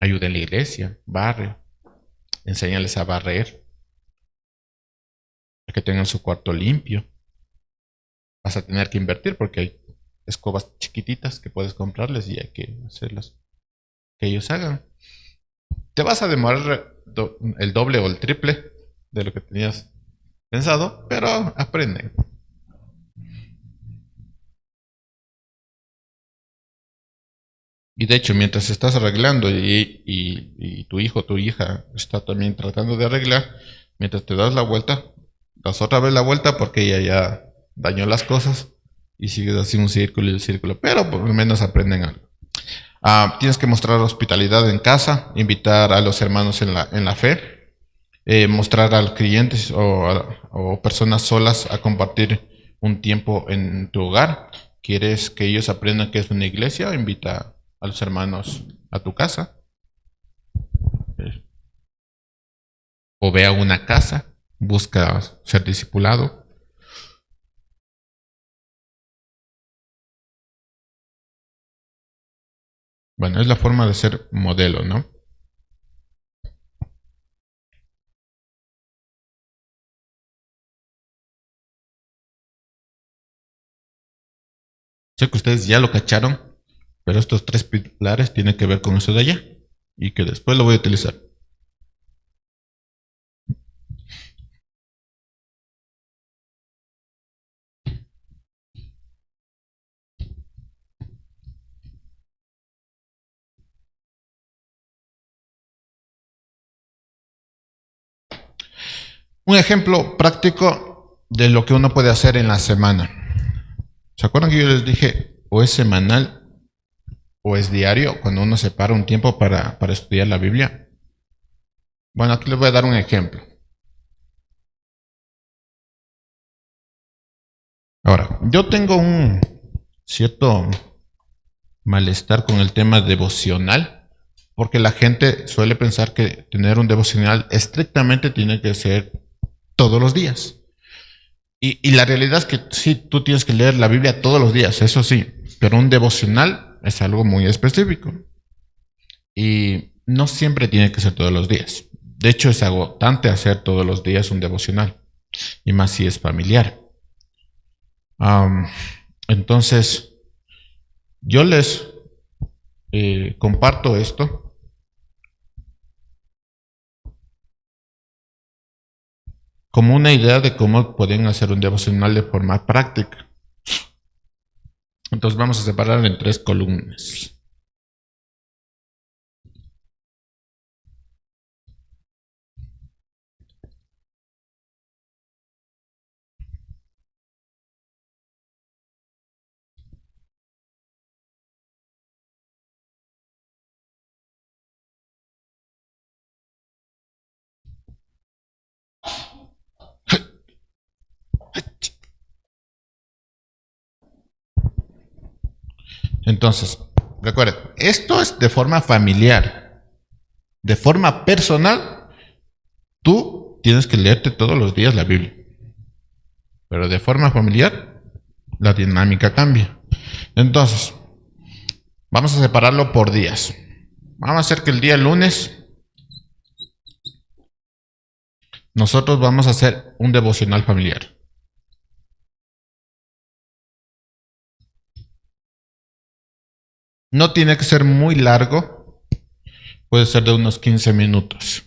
Ayuda en la iglesia, barre, enséñales a barrer, a que tengan su cuarto limpio. Vas a tener que invertir porque hay escobas chiquititas que puedes comprarles y hay que hacerlas que ellos hagan. Te vas a demorar el doble o el triple de lo que tenías pensado, pero aprenden. Y de hecho, mientras estás arreglando y tu hijo o tu hija está también tratando de arreglar, mientras te das la vuelta, das otra vez la vuelta porque ella ya dañó las cosas y sigues así un círculo y un círculo, pero por lo menos aprenden algo. Tienes que mostrar hospitalidad en casa, invitar a los hermanos en la fe, mostrar a los clientes o personas solas a compartir un tiempo en tu hogar. ¿Quieres que ellos aprendan que es una iglesia? Invita a los hermanos a tu casa. O ve a una casa, busca ser discipulado. Bueno, es la forma de ser modelo, ¿no? Sé que ustedes ya lo cacharon, pero estos tres pilares tienen que ver con eso de allá y que después lo voy a utilizar. Un ejemplo práctico de lo que uno puede hacer en la semana. ¿Se acuerdan que yo les dije o es semanal o es diario cuando uno separa un tiempo para estudiar la Biblia? Bueno, aquí les voy a dar un ejemplo. Ahora, yo tengo un cierto malestar con el tema devocional, porque la gente suele pensar que tener un devocional estrictamente tiene que ser todos los días. Y la realidad es que sí, tú tienes que leer la Biblia todos los días, eso sí, pero un devocional es algo muy específico. Y no siempre tiene que ser todos los días. De hecho, es agotante hacer todos los días un devocional, y más si es familiar. Am, entonces, yo les comparto esto como una idea de cómo pueden hacer un devocional de forma práctica. Entonces vamos a separar en tres columnas. Entonces, recuerden, esto es de forma familiar. De forma personal, tú tienes que leerte todos los días la Biblia. Pero de forma familiar, la dinámica cambia. Entonces, vamos a separarlo por días. Vamos a hacer que el día lunes nosotros vamos a hacer un devocional familiar. No tiene que ser muy largo, puede ser de unos 15 minutos.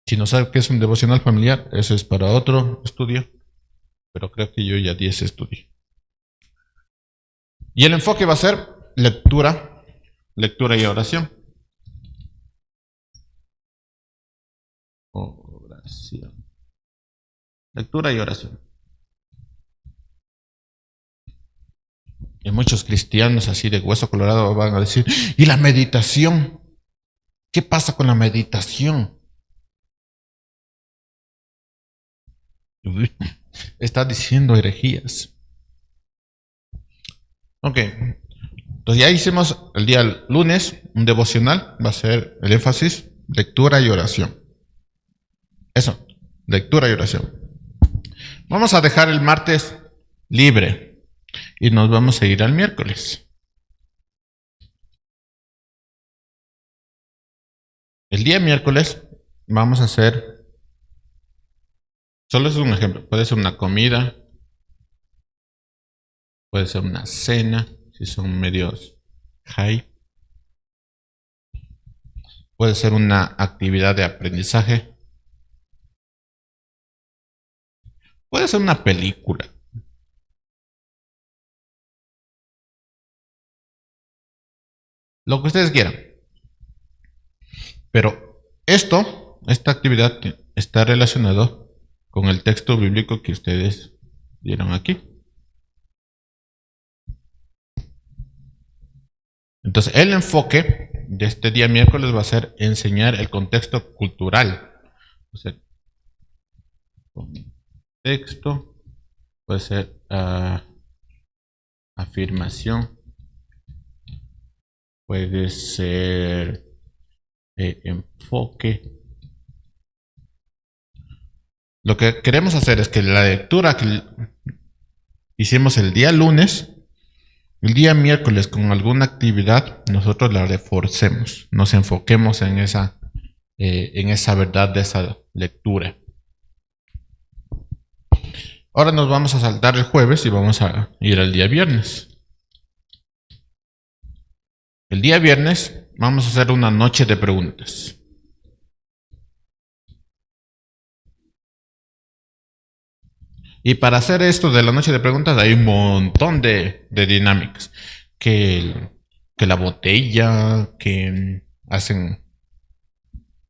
Si no sabe qué es un devocional familiar, eso es para otro estudio, pero creo que yo ya di ese estudio. Y el enfoque va a ser lectura, lectura y oración. Oración. Lectura y oración. Y muchos cristianos así de hueso colorado van a decir, ¿y la meditación? ¿Qué pasa con la meditación? Está diciendo herejías. Ok, entonces ya hicimos el día lunes un devocional, va a ser el énfasis, lectura y oración. Eso, lectura y oración. Vamos a dejar el martes libre y nos vamos a ir al miércoles. El día miércoles vamos a hacer, solo es un ejemplo, puede ser una comida, puede ser una cena, si son medios high, puede ser una actividad de aprendizaje, puede ser una película. Lo que ustedes quieran. Pero esta actividad está relacionado con el texto bíblico que ustedes vieron aquí. Entonces, el enfoque de este día miércoles va a ser enseñar el contexto cultural. O sea, contexto puede ser afirmación, puede ser enfoque. Lo que queremos hacer es que la lectura que hicimos el día lunes, el día miércoles con alguna actividad, nosotros la reforcemos, nos enfoquemos en esa verdad de esa lectura. Ahora nos vamos a saltar el jueves y vamos a ir al día viernes. El día viernes vamos a hacer una noche de preguntas. Y para hacer esto de la noche de preguntas hay un montón de dinámicas. Que la botella, que hacen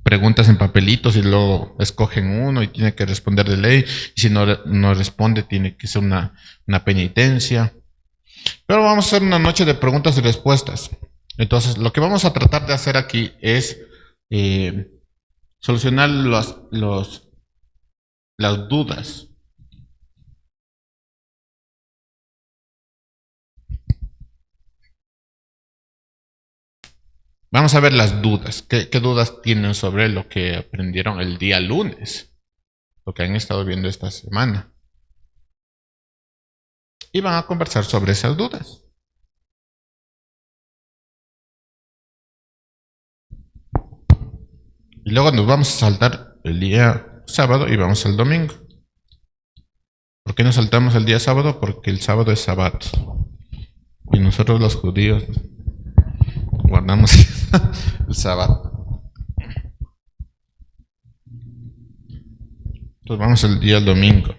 preguntas en papelitos y luego escogen uno y tiene que responder de ley. Y si no responde, tiene que ser una penitencia. Pero vamos a hacer una noche de preguntas y respuestas. Entonces, lo que vamos a tratar de hacer aquí es solucionar las dudas. Vamos a ver las dudas. ¿Qué dudas tienen sobre lo que aprendieron el día lunes? Lo que han estado viendo esta semana. Y van a conversar sobre esas dudas. Y luego nos vamos a saltar el día sábado y vamos al domingo. ¿Por qué nos saltamos el día sábado? Porque el sábado es sabbat. Y nosotros los judíos guardamos el sabbat. Entonces vamos el día domingo.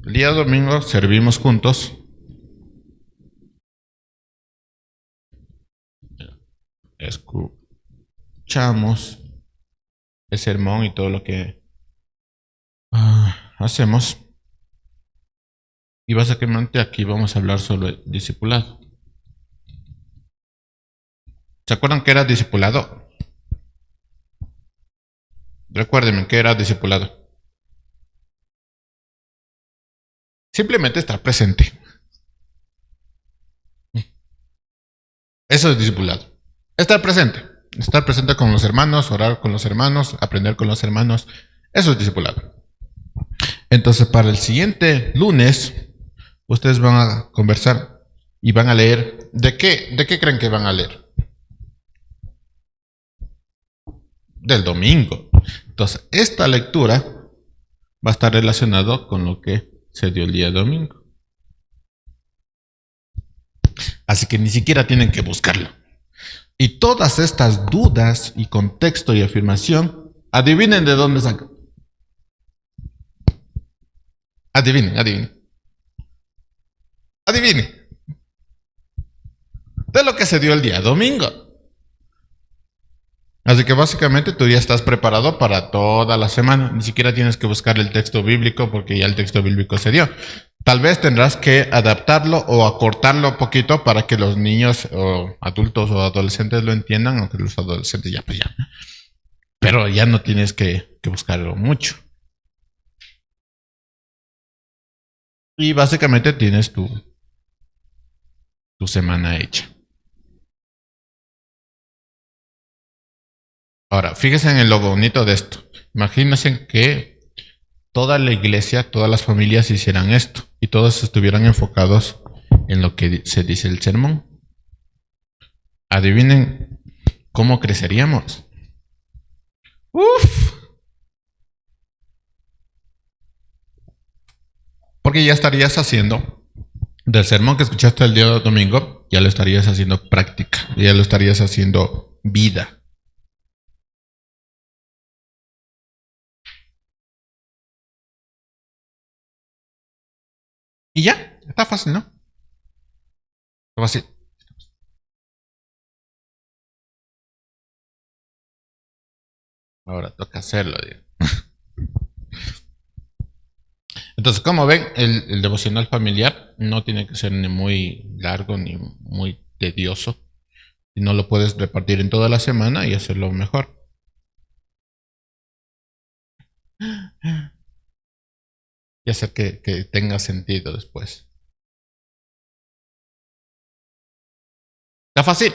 El día domingo servimos juntos. Escuchamos el sermón y todo lo que hacemos. Y básicamente aquí vamos a hablar sobre discipulado. ¿Se acuerdan qué era discipulado? Recuérdenme qué era discipulado. Simplemente estar presente. Eso es discipulado. Estar presente. Estar presente con los hermanos, orar con los hermanos, aprender con los hermanos. Eso es discipulado. Entonces, para el siguiente lunes, ustedes van a conversar y van a leer. ¿De qué creen que van a leer? Del domingo. Entonces, esta lectura va a estar relacionado con lo que se dio el día domingo. Así que ni siquiera tienen que buscarlo. Y todas estas dudas y contexto y afirmación, adivinen de dónde sacan. Adivinen, adivinen. Adivinen. De lo que se dio el día domingo. Así que básicamente tú ya estás preparado para toda la semana. Ni siquiera tienes que buscar el texto bíblico porque ya el texto bíblico se dio. Tal vez tendrás que adaptarlo o acortarlo un poquito para que los niños o adultos o adolescentes lo entiendan, aunque los adolescentes ya pues ya. Pero ya no tienes que buscarlo mucho. Y básicamente tienes tu semana hecha. Ahora, fíjense en lo bonito de esto. Imagínense que toda la iglesia, todas las familias hicieran esto y todos estuvieran enfocados en lo que se dice el sermón. Adivinen cómo creceríamos. Uf. Porque ya estarías haciendo del sermón que escuchaste el día domingo, ya lo estarías haciendo práctica, ya lo estarías haciendo vida. Y ya, está fácil, ¿no? Está fácil. Ahora toca hacerlo, digo. Entonces, como ven, el devocional familiar no tiene que ser ni muy largo ni muy tedioso. Y no lo puedes repartir en toda la semana y hacerlo mejor. Y hacer que tenga sentido después. Está fácil.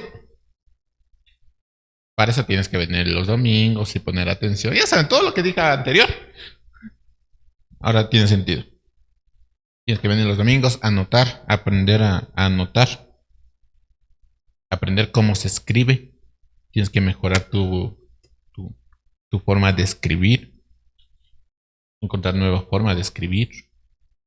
Para eso tienes que venir los domingos y poner atención. Ya saben, todo lo que dije anterior. Ahora tiene sentido. Tienes que venir los domingos, anotar, aprender a anotar, aprender cómo se escribe. Tienes que mejorar tu forma de escribir, encontrar nuevas formas de escribir,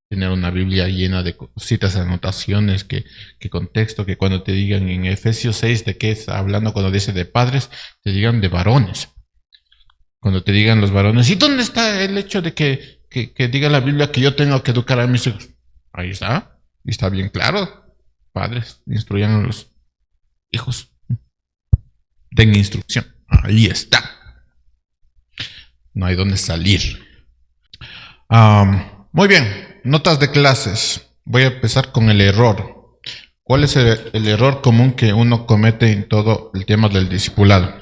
tener una Biblia llena de citas, anotaciones, que contexto, que cuando te digan en Efesios 6 de qué está hablando cuando dice de padres, te digan de varones. Cuando te digan los varones, ¿y dónde está el hecho de que diga la Biblia que yo tengo que educar a mis hijos? Ahí está, y está bien claro. Padres, instruyan a los hijos. Den instrucción. Ahí está. No hay dónde salir. Muy bien, notas de clases. Voy a empezar con el error. ¿Cuál es el error común que uno comete en todo el tema del discipulado?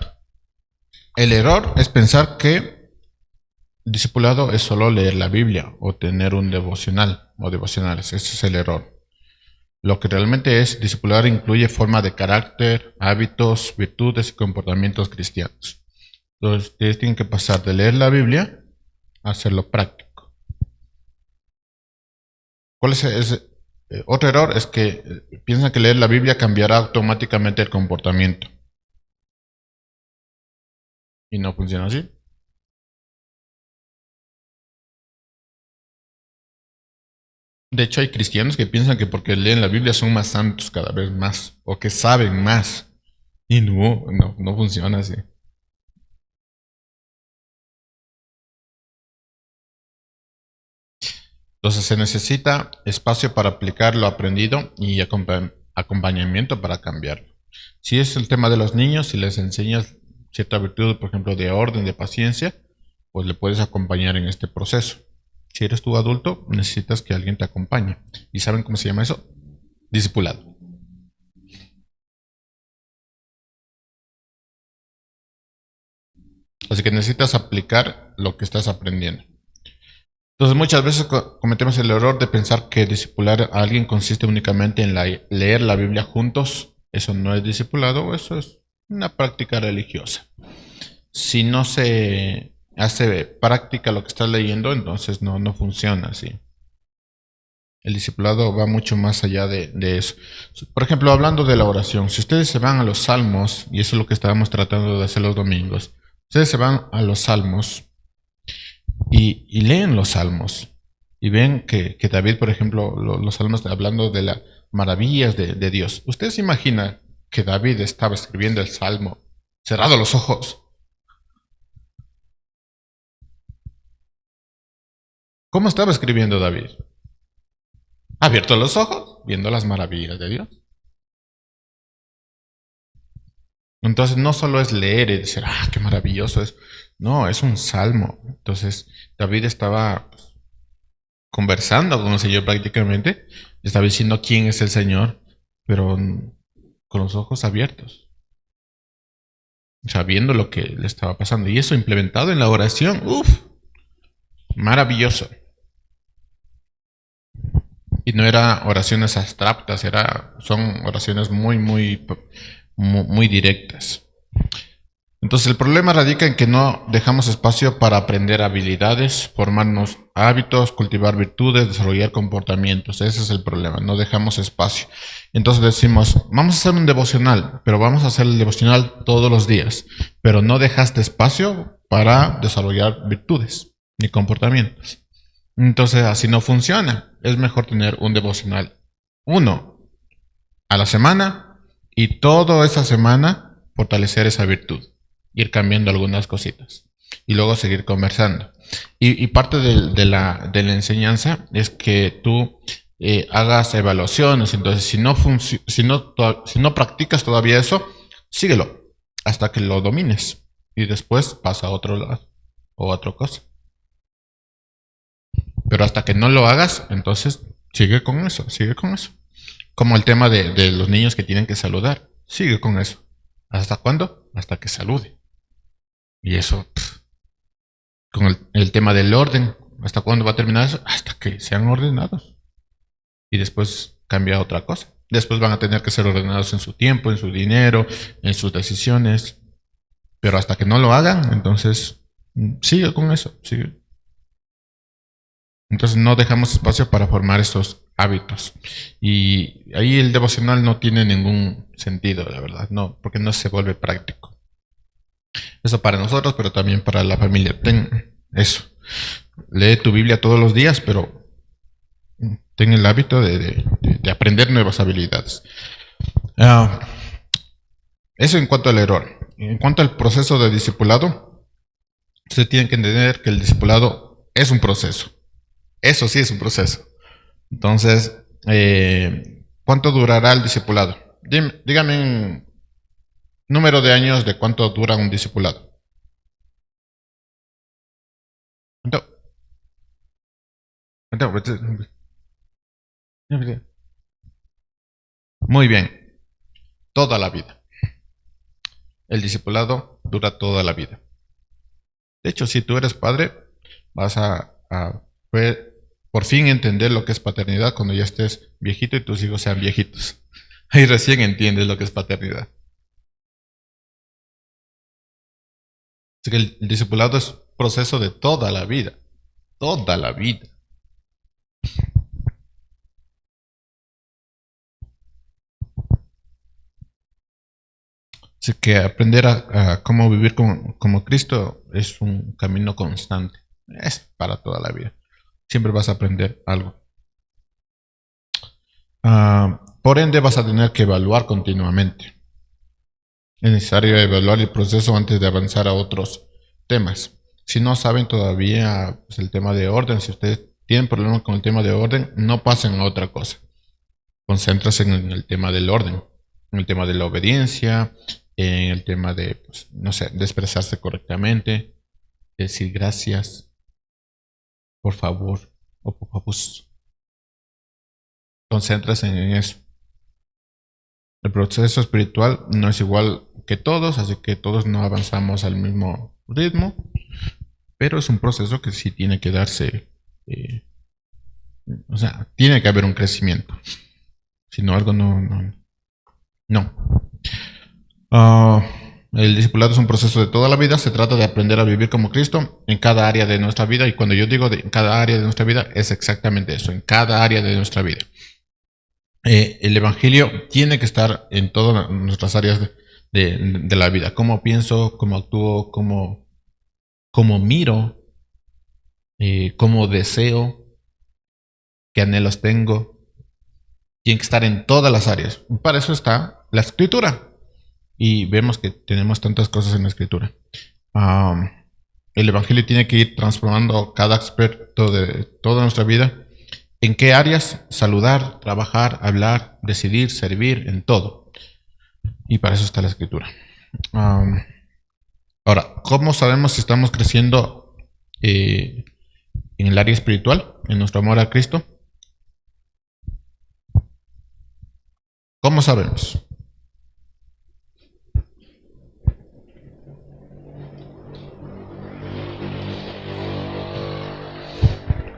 El error es pensar que discipulado es solo leer la Biblia o tener un devocional o devocionales. Ese es el error. Lo que realmente es discipulado incluye forma de carácter, hábitos, virtudes y comportamientos cristianos. Entonces, ustedes tienen que pasar de leer la Biblia a hacerlo práctico. ¿Cuál es ese? Otro error es que piensan que leer la Biblia cambiará automáticamente el comportamiento. Y no funciona así. De hecho, hay cristianos que piensan que porque leen la Biblia son más santos cada vez más, o que saben más. Y no funciona así. Entonces se necesita espacio para aplicar lo aprendido y acompañamiento para cambiarlo. Si es el tema de los niños, si les enseñas cierta virtud, por ejemplo, de orden, de paciencia, pues le puedes acompañar en este proceso. Si eres tú adulto, necesitas que alguien te acompañe. ¿Y saben cómo se llama eso? Discipulado. Así que necesitas aplicar lo que estás aprendiendo. Entonces muchas veces cometemos el error de pensar que discipular a alguien consiste únicamente en leer la Biblia juntos. Eso no es discipulado, eso es una práctica religiosa. Si no se hace práctica lo que estás leyendo, entonces no funciona así. El discipulado va mucho más allá de eso. Por ejemplo, hablando de la oración, si ustedes se van a los salmos, y eso es lo que estábamos tratando de hacer los domingos, ustedes se van a los salmos y leen los salmos y ven que David, por ejemplo, los salmos hablando de las maravillas de Dios. ¿Ustedes se imaginan que David estaba escribiendo el salmo cerrado los ojos? ¿Cómo estaba escribiendo David? Abierto los ojos, viendo las maravillas de Dios. Entonces no solo es leer y decir, ah, qué maravilloso es. No, es un salmo. Entonces David estaba conversando con el Señor prácticamente. Estaba diciendo quién es el Señor, pero con los ojos abiertos. Sabiendo lo que le estaba pasando. Y eso implementado en la oración. Uf, maravilloso. Y no eran oraciones abstractas, son oraciones muy directas. Entonces el problema radica en que no dejamos espacio para aprender habilidades, formarnos hábitos, cultivar virtudes, desarrollar comportamientos. Ese es el problema, no dejamos espacio. Entonces decimos, vamos a hacer un devocional, pero vamos a hacer el devocional todos los días, pero no dejaste espacio para desarrollar virtudes ni comportamientos. Entonces así no funciona. Es mejor tener un devocional uno a la semana y toda esa semana fortalecer esa virtud, ir cambiando algunas cositas y luego seguir conversando. Y parte de la enseñanza es que tú hagas evaluaciones. Entonces, si no practicas todavía eso, síguelo hasta que lo domines y después pasa a otro lado o a otra cosa. Pero hasta que no lo hagas, entonces sigue con eso, sigue con eso. Como el tema de los niños que tienen que saludar, sigue con eso. ¿Hasta cuándo? Hasta que salude. Y eso, con el tema del orden, ¿hasta cuándo va a terminar eso? Hasta que sean ordenados. Y después cambia otra cosa. Después van a tener que ser ordenados en su tiempo, en su dinero, en sus decisiones. Pero hasta que no lo hagan, entonces sigue con eso, sigue. Entonces no dejamos espacio para formar esos hábitos. Y ahí el devocional no tiene ningún sentido, la verdad, no, porque no se vuelve práctico. Eso para nosotros, pero también para la familia. Ten eso. Lee tu Biblia todos los días, pero ten el hábito de aprender nuevas habilidades. Eso en cuanto al error. En cuanto al proceso de discipulado, usted tiene que entender que el discipulado es un proceso. Eso sí es un proceso. Entonces, ¿cuánto durará el discipulado? Dígame en número de años de cuánto dura un discipulado. ¿Cuánto? ¿Cuánto? Muy bien, toda la vida. El discipulado dura toda la vida. De hecho, si tú eres padre, vas a por fin entender lo que es paternidad cuando ya estés viejito y tus hijos sean viejitos. Ahí recién entiendes lo que es paternidad. Así que el discipulado es proceso de toda la vida. Toda la vida. Así que aprender a cómo vivir como Cristo es un camino constante. Es para toda la vida. Siempre vas a aprender algo. Por ende, vas a tener que evaluar continuamente. Es necesario evaluar el proceso antes de avanzar a otros temas. Si no saben todavía pues, el tema de orden, si ustedes tienen problemas con el tema de orden, no pasen a otra cosa. Concéntrense en el tema del orden, en el tema de la obediencia, en el tema de, pues, no sé, de expresarse correctamente, decir gracias, por favor, o por favor. Concéntrense en eso. El proceso espiritual no es igual que todos, así que todos no avanzamos al mismo ritmo, pero es un proceso que sí tiene que darse eh, o sea, tiene que haber un crecimiento. Si no, algo no. Ah, el discipulado es un proceso de toda la vida. Se trata de aprender a vivir como Cristo en cada área de nuestra vida. Y cuando yo digo en cada área de nuestra vida, es exactamente eso, en cada área de nuestra vida. El Evangelio tiene que estar en todas nuestras áreas de la vida. Cómo pienso, cómo actúo, cómo miro, cómo deseo, qué anhelos tengo. Tiene que estar en todas las áreas. Para eso está la escritura. Y vemos que tenemos tantas cosas en la escritura. El Evangelio tiene que ir transformando cada aspecto de toda nuestra vida. ¿En qué áreas? Saludar, trabajar, hablar, decidir, servir, en todo. Y para eso está la escritura. Ahora, ¿cómo sabemos si estamos creciendo en el área espiritual, en nuestro amor a Cristo? ¿Cómo sabemos?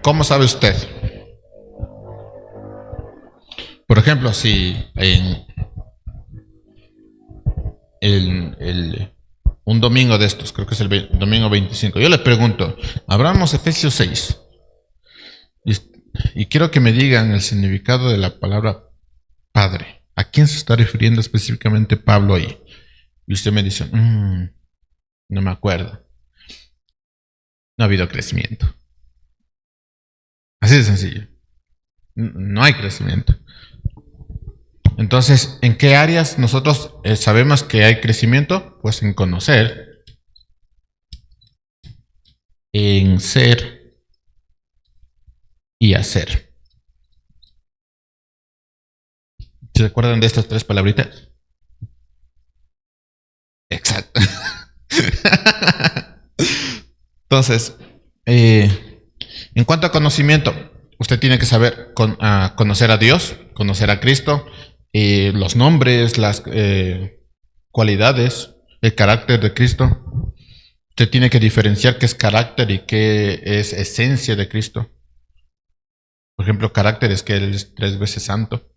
¿Cómo sabe usted? Por ejemplo, si un domingo de estos, creo que es el domingo 25, yo le pregunto, abramos Efesios 6 y, y quiero que me digan el significado de la palabra Padre. ¿A quién se está refiriendo específicamente Pablo ahí? Y usted me dice, no me acuerdo. No ha habido crecimiento. Así de sencillo. No hay crecimiento. Entonces, ¿en qué áreas nosotros sabemos que hay crecimiento? Pues en conocer, en ser y hacer. ¿Se acuerdan de estas tres palabritas? Exacto. Entonces, en cuanto a conocimiento, usted tiene que saber conocer a Dios, conocer a Cristo, los nombres, las cualidades, el carácter de Cristo. Usted tiene que diferenciar qué es carácter y qué es esencia de Cristo. Por ejemplo, carácter es que Él es 3 veces santo.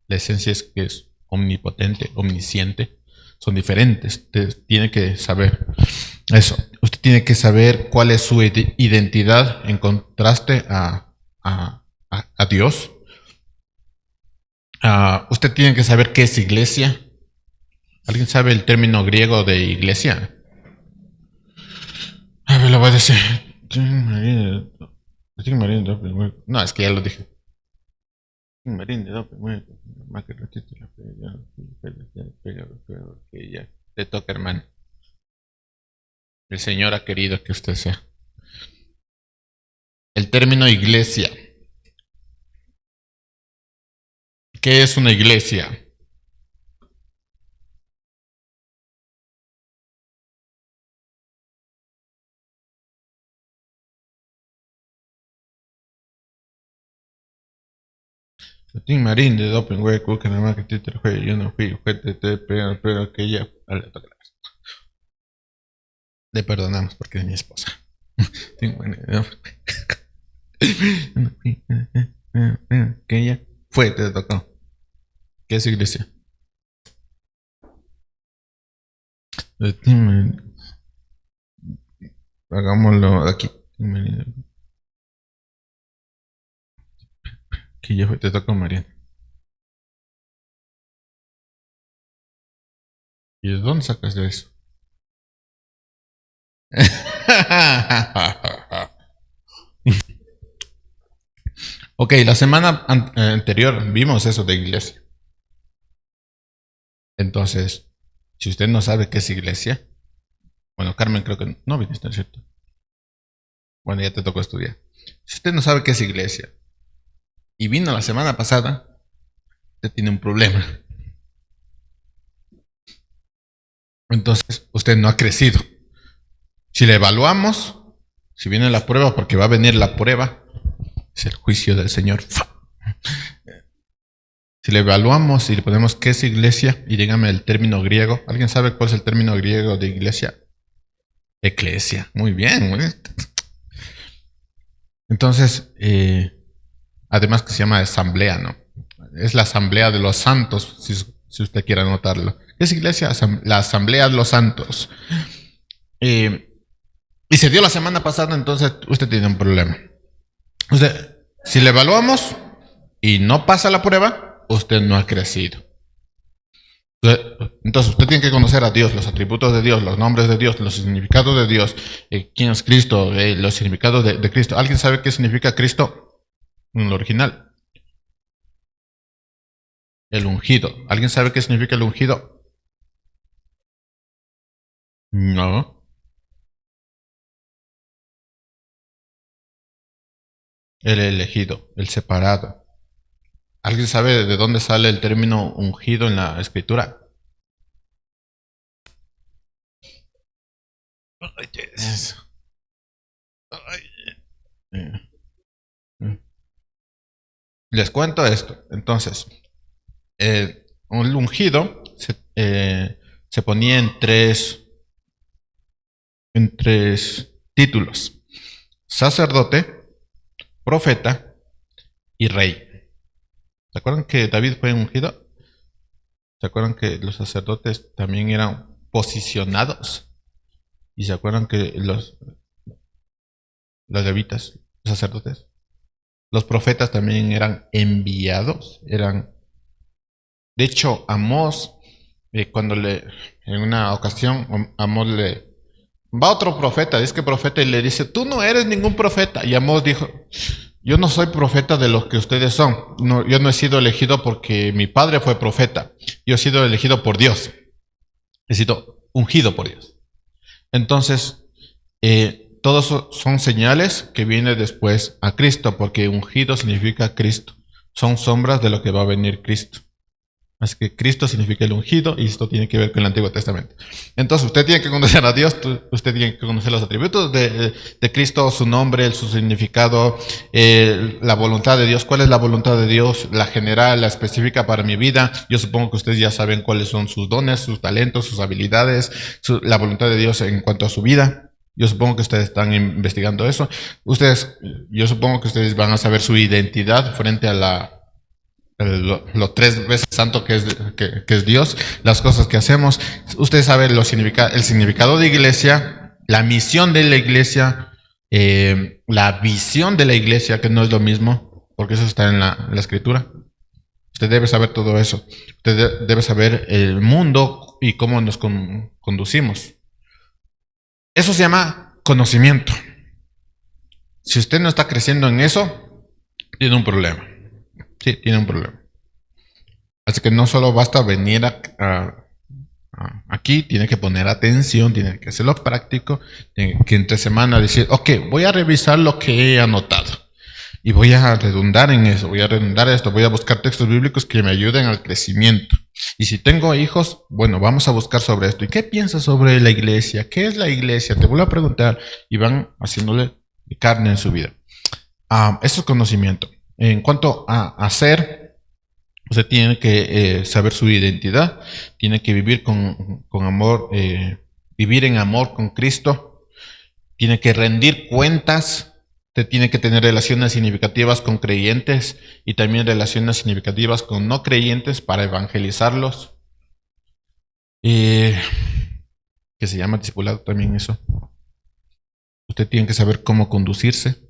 La esencia es que es omnipotente, omnisciente. Son diferentes. Usted tiene que saber eso. Usted tiene que saber cuál es su identidad en contraste a Dios. Usted tiene que saber qué es iglesia. ¿Alguien sabe el término griego de iglesia? A ver, lo voy a decir. No, es que ya lo dije. Te toca, hermano. El Señor ha querido que usted sea. El término iglesia. ¿Qué es una iglesia? Tim Marín de Doping, güey, que nada más que te juegue, yo no fui, pero que ella. Vale, toca. Le perdonamos porque es mi esposa. Que ella fue, te tocó. ¿Qué es iglesia? Hagámoslo aquí. Que ya fue, te tocó, María. ¿Y de dónde sacas de eso? Ok, la semana anterior vimos eso de iglesia. Entonces, si usted no sabe qué es iglesia, bueno, Carmen creo que no viniste, ¿cierto? Bueno, ya te tocó estudiar. Si usted no sabe qué es iglesia y vino la semana pasada, usted tiene un problema. Entonces, usted no ha crecido. Si le evaluamos, si viene la prueba, porque va a venir la prueba, es el juicio del Señor. Si le evaluamos y le ponemos qué es iglesia, y dígame el término griego. ¿Alguien sabe cuál es el término griego de iglesia? Eclesia. Muy bien. Entonces, además que se llama asamblea, ¿no? Es la asamblea de los santos, si usted quiere anotarlo. Es iglesia, la asamblea de los santos. Y se dio la semana pasada, entonces usted tiene un problema. Usted, si le evaluamos y no pasa la prueba, usted no ha crecido. Entonces usted tiene que conocer a Dios, los atributos de Dios, los nombres de Dios, los significados de Dios, quién es Cristo, los significados de Cristo. ¿Alguien sabe qué significa Cristo en el original? El ungido. ¿Alguien sabe qué significa el ungido? No. El elegido, el separado. ¿Alguien sabe de dónde sale el término ungido en la escritura? Les cuento esto. Entonces, un ungido se ponía en tres títulos: sacerdote, profeta y rey. ¿Se acuerdan que David fue ungido? ¿Se acuerdan que los sacerdotes también eran posicionados? ¿Y se acuerdan que los levitas, los sacerdotes, los profetas también eran enviados? De hecho, Amós, en una ocasión, Amós va otro profeta, dice que profeta, y le dice: tú no eres ningún profeta. Y Amós dijo: yo no soy profeta de los que ustedes son. No, yo no he sido elegido porque mi padre fue profeta. Yo he sido elegido por Dios. He sido ungido por Dios. Entonces, todos son señales que vienen después a Cristo, porque ungido significa Cristo. Son sombras de lo que va a venir Cristo. Así que Cristo significa el ungido, y esto tiene que ver con el Antiguo Testamento. Entonces usted tiene que conocer a Dios, usted tiene que conocer los atributos de Cristo, su nombre, su significado, la voluntad de Dios. ¿Cuál es la voluntad de Dios? La general, la específica para mi vida. Yo supongo que ustedes ya saben cuáles son sus dones, sus talentos, sus habilidades, la voluntad de Dios en cuanto a su vida. Yo supongo que ustedes están investigando eso. Yo supongo que ustedes van a saber su identidad frente a lo tres veces santo que es Dios, las cosas que hacemos. Usted sabe el significado de iglesia, la misión de la iglesia, la visión de la iglesia, que no es lo mismo, porque eso está en la escritura. Usted debe saber todo eso. Usted debe saber el mundo y cómo nos conducimos. Eso se llama conocimiento. Si usted no está creciendo en eso, tiene un problema. Sí, tiene un problema. Así que no solo basta venir aquí, tiene que poner atención, tiene que hacerlo práctico, tiene que entre semana decir: ok, voy a revisar lo que he anotado y voy a redundar en eso, voy a redundar esto, voy a buscar textos bíblicos que me ayuden al crecimiento. Y si tengo hijos, bueno, vamos a buscar sobre esto. ¿Y qué piensas sobre la iglesia? ¿Qué es la iglesia? Te vuelvo a preguntar, y van haciéndole carne en su vida. Eso es conocimiento. En cuanto a hacer, usted tiene que saber su identidad, tiene que vivir con amor, vivir en amor con Cristo, tiene que rendir cuentas, usted tiene que tener relaciones significativas con creyentes y también relaciones significativas con no creyentes para evangelizarlos. Que se llama discipulado también eso. Usted tiene que saber cómo conducirse.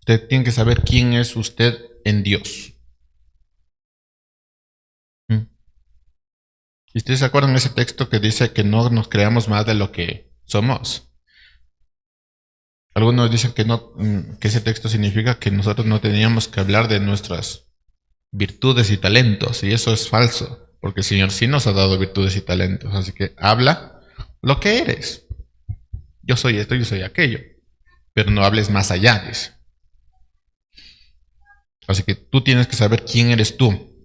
Usted tiene que saber quién es usted en Dios. ¿Y ustedes se acuerdan de ese texto que dice que no nos creamos más de lo que somos? Algunos dicen que no, que ese texto significa que nosotros no teníamos que hablar de nuestras virtudes y talentos, y eso es falso, porque el Señor sí nos ha dado virtudes y talentos, así que habla lo que eres. Yo soy esto, yo soy aquello, pero no hables más allá, dice. Así que tú tienes que saber quién eres tú,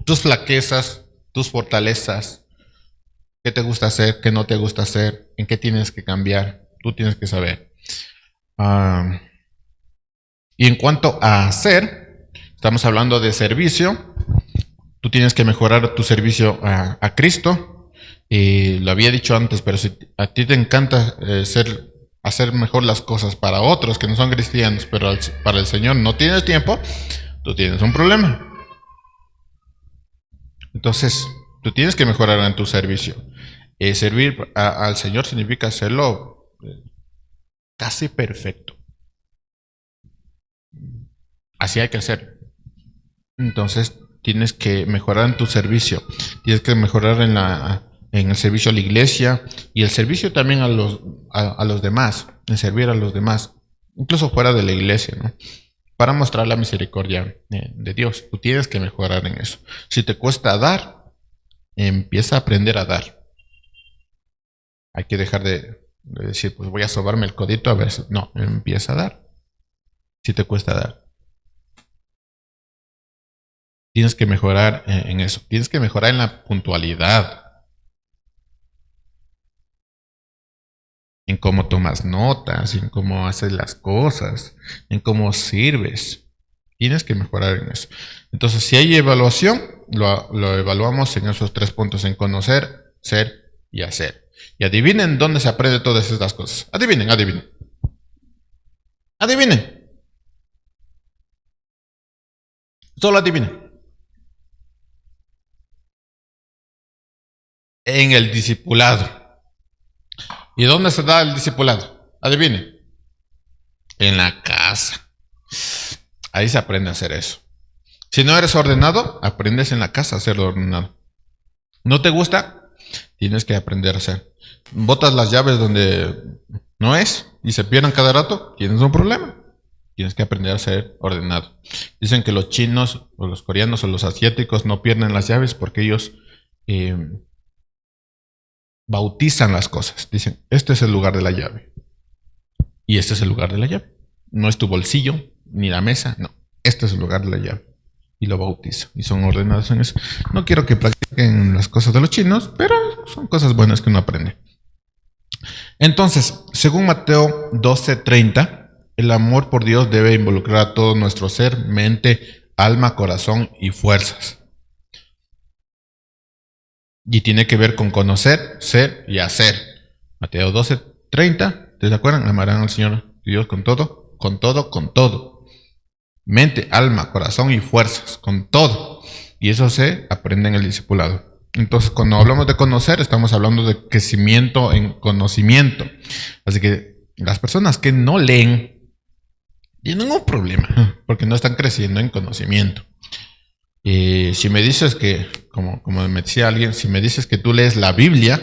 tus flaquezas, tus fortalezas, qué te gusta hacer, qué no te gusta hacer, en qué tienes que cambiar, tú tienes que saber. Y en cuanto a hacer, estamos hablando de servicio. Tú tienes que mejorar tu servicio a Cristo. Lo había dicho antes, pero si a ti te encanta ser hacer mejor las cosas para otros que no son cristianos, pero para el Señor no tienes tiempo, tú tienes un problema. Entonces, tú tienes que mejorar en tu servicio. Servir al Señor significa hacerlo casi perfecto. Así hay que hacer. Entonces, tienes que mejorar en tu servicio. Tienes que mejorar en el servicio a la iglesia y el servicio también a los demás, en servir a los demás, incluso fuera de la iglesia, ¿no? Para mostrar la misericordia de Dios. Tú tienes que mejorar en eso. Si te cuesta dar, empieza a aprender a dar. Hay que dejar de decir, pues voy a sobarme el codito a ver si... No, empieza a dar. Si te cuesta dar. Tienes que mejorar en eso. Tienes que mejorar en la puntualidad. En cómo tomas notas, en cómo haces las cosas, en cómo sirves. Tienes que mejorar en eso. Entonces, si hay evaluación, lo evaluamos en esos 3 puntos, en conocer, ser y hacer. Y adivinen dónde se aprende todas estas cosas. Adivinen, adivinen. Adivinen. Solo adivinen. En el discipulado. ¿Y dónde se da el discipulado? Adivinen. En la casa. Ahí se aprende a hacer eso. Si no eres ordenado, aprendes en la casa a ser ordenado. ¿No te gusta? Tienes que aprender a hacer. Botas las llaves donde no es y se pierden cada rato, tienes un problema. Tienes que aprender a ser ordenado. Dicen que los chinos o los coreanos o los asiáticos no pierden las llaves porque ellos bautizan las cosas. Dicen, este es el lugar de la llave. Y este es el lugar de la llave. No es tu bolsillo, ni la mesa, no. Este es el lugar de la llave. Y lo bautizo. Y son ordenados en eso. No quiero que practiquen las cosas de los chinos, pero son cosas buenas que uno aprende. Entonces, según Mateo 12:30, el amor por Dios debe involucrar a todo nuestro ser, mente, alma, corazón y fuerzas. Y tiene que ver con conocer, ser y hacer. Mateo 12:30, ¿te acuerdan? Amarán al Señor Dios con todo, con todo, con todo. Mente, alma, corazón y fuerzas, con todo. Y eso se aprende en el discipulado. Entonces, cuando hablamos de conocer, estamos hablando de crecimiento en conocimiento. Así que las personas que no leen tienen un problema, porque no están creciendo en conocimiento. Si me dices que, como me decía alguien, si me dices que tú lees la Biblia,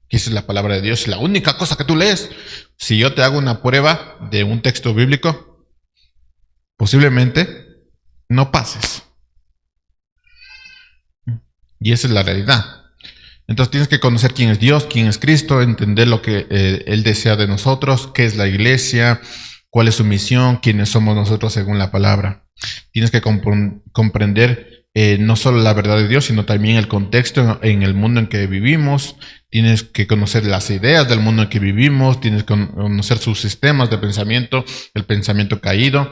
que esa es la palabra de Dios, la única cosa que tú lees, si yo te hago una prueba de un texto bíblico, posiblemente no pases. Y esa es la realidad. Entonces tienes que conocer quién es Dios, quién es Cristo, entender lo que Él desea de nosotros, qué es la iglesia, cuál es su misión, quiénes somos nosotros según la palabra. Tienes que comprender no solo la verdad de Dios, sino también el contexto en el mundo en que vivimos. Tienes que conocer las ideas del mundo en que vivimos, tienes que conocer sus sistemas de pensamiento, el pensamiento caído,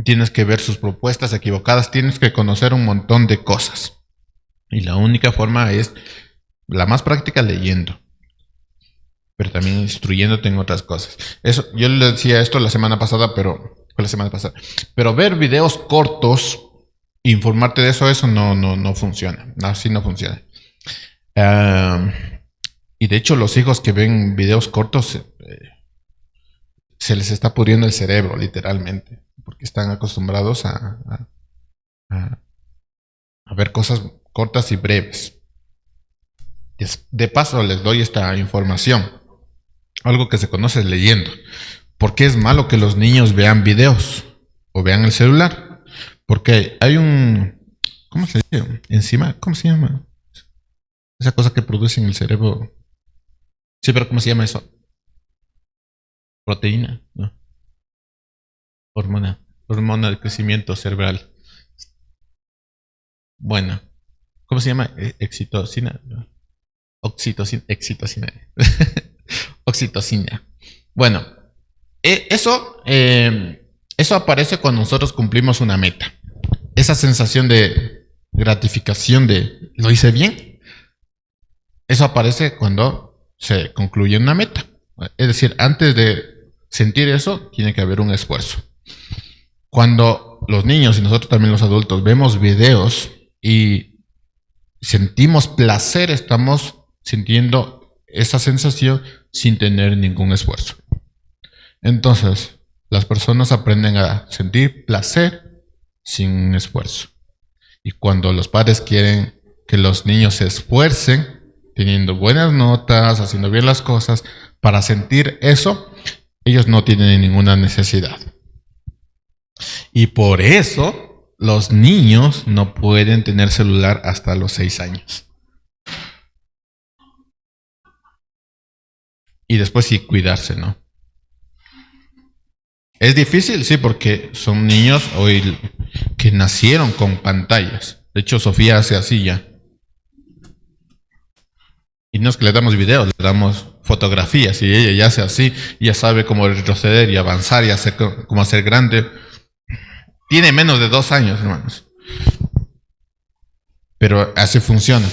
tienes que ver sus propuestas equivocadas, tienes que conocer un montón de cosas. Y la única forma es la más práctica, leyendo, pero también instruyéndote en otras cosas. Eso, yo le decía esto la semana pasada, pero ver videos cortos, informarte de eso no funciona. Así no funciona. Y de hecho, los hijos que ven videos cortos se les está pudriendo el cerebro, literalmente, porque están acostumbrados a ver cosas cortas y breves. De paso les doy esta información. Algo que se conoce leyendo. ¿Por qué es malo que los niños vean videos o vean el celular? Porque hay un... ¿Cómo se dice? Enzima. ¿Cómo se llama? Esa cosa que produce en el cerebro. Sí, pero ¿cómo se llama eso? Proteína, ¿no? Hormona de crecimiento cerebral. Bueno, ¿cómo se llama? Excitocina. ¿No? Oxitocina. Oxitocina. Bueno, eso aparece cuando nosotros cumplimos una meta. Esa sensación de gratificación de ¿lo hice bien? Eso aparece cuando se concluye una meta. Es decir, antes de sentir eso, tiene que haber un esfuerzo. Cuando los niños y nosotros también los adultos vemos videos y sentimos placer, estamos sintiendo esa sensación sin tener ningún esfuerzo. Entonces, las personas aprenden a sentir placer sin esfuerzo. Y cuando los padres quieren que los niños se esfuercen, teniendo buenas notas, haciendo bien las cosas, para sentir eso, ellos no tienen ninguna necesidad. Y por eso los niños no pueden tener celular hasta los 6 años. Y después sí cuidarse, ¿no? Es difícil, sí, porque son niños hoy que nacieron con pantallas. De hecho, Sofía hace así ya. Y no es que le damos videos, le damos fotografías y ella ya hace así, ya sabe cómo retroceder y avanzar y hacer cómo hacer grande. Tiene menos de 2 años, hermanos. Pero así funciona.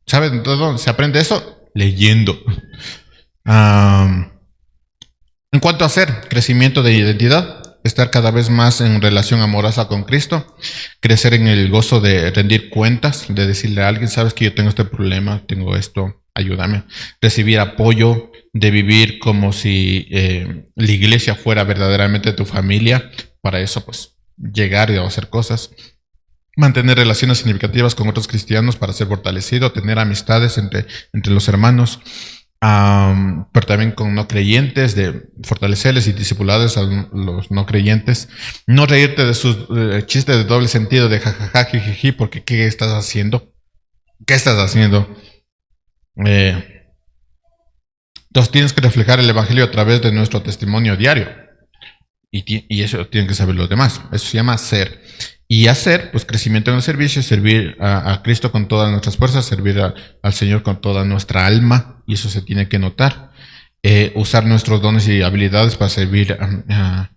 ¿Saben dónde se aprende eso? Leyendo. En cuanto a hacer crecimiento de identidad, estar cada vez más en relación amorosa con Cristo, crecer en el gozo de rendir cuentas, de decirle a alguien, sabes que yo tengo este problema, tengo esto, ayúdame. Recibir apoyo, de vivir como si la iglesia fuera verdaderamente tu familia. Para eso, pues, llegar y hacer cosas. Mantener relaciones significativas con otros cristianos para ser fortalecido, tener amistades entre los hermanos, pero también con no creyentes, de fortalecerles y discipularles a los no creyentes. No reírte de sus chistes de doble sentido, de jajaja, jijiji, porque ¿qué estás haciendo? ¿Qué estás haciendo? Entonces tienes que reflejar el Evangelio a través de nuestro testimonio diario. Y eso tienen que saber los demás. Eso se llama ser. Y hacer, pues crecimiento en el servicio, servir a Cristo con todas nuestras fuerzas, servir al Señor con toda nuestra alma, y eso se tiene que notar. Usar nuestros dones y habilidades para servir a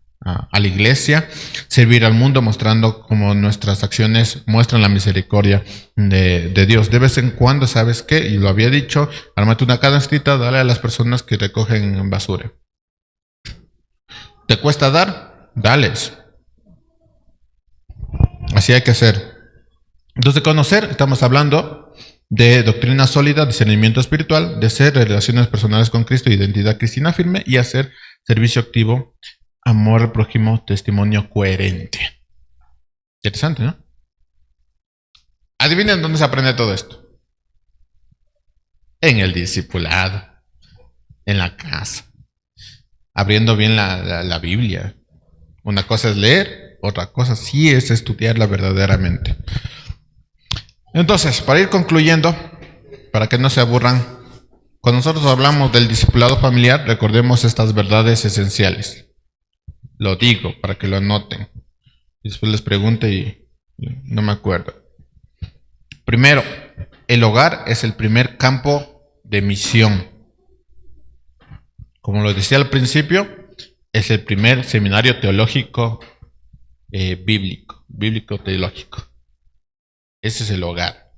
la iglesia, servir al mundo mostrando cómo nuestras acciones muestran la misericordia de Dios. De vez en cuando, ¿sabes qué? Y lo había dicho, ármate una canastita, dale a las personas que recogen basura. ¿Te cuesta dar? Dales. Así hay que hacer. Entonces, de conocer, estamos hablando de doctrina sólida, discernimiento espiritual, de ser relaciones personales con Cristo, identidad cristiana firme, y hacer servicio activo, amor al prójimo, testimonio coherente. Interesante, ¿no? Adivinen dónde se aprende todo esto. En el discipulado, en la casa, abriendo bien la Biblia. Una cosa es leer, otra cosa sí es estudiarla verdaderamente. Entonces, para ir concluyendo, para que no se aburran, cuando nosotros hablamos del discipulado familiar, recordemos estas verdades esenciales. Lo digo para que lo anoten. Y después les pregunte y no me acuerdo. Primero, el hogar es el primer campo de misión. Como lo decía al principio, es el primer seminario teológico bíblico-teológico. Ese es el hogar.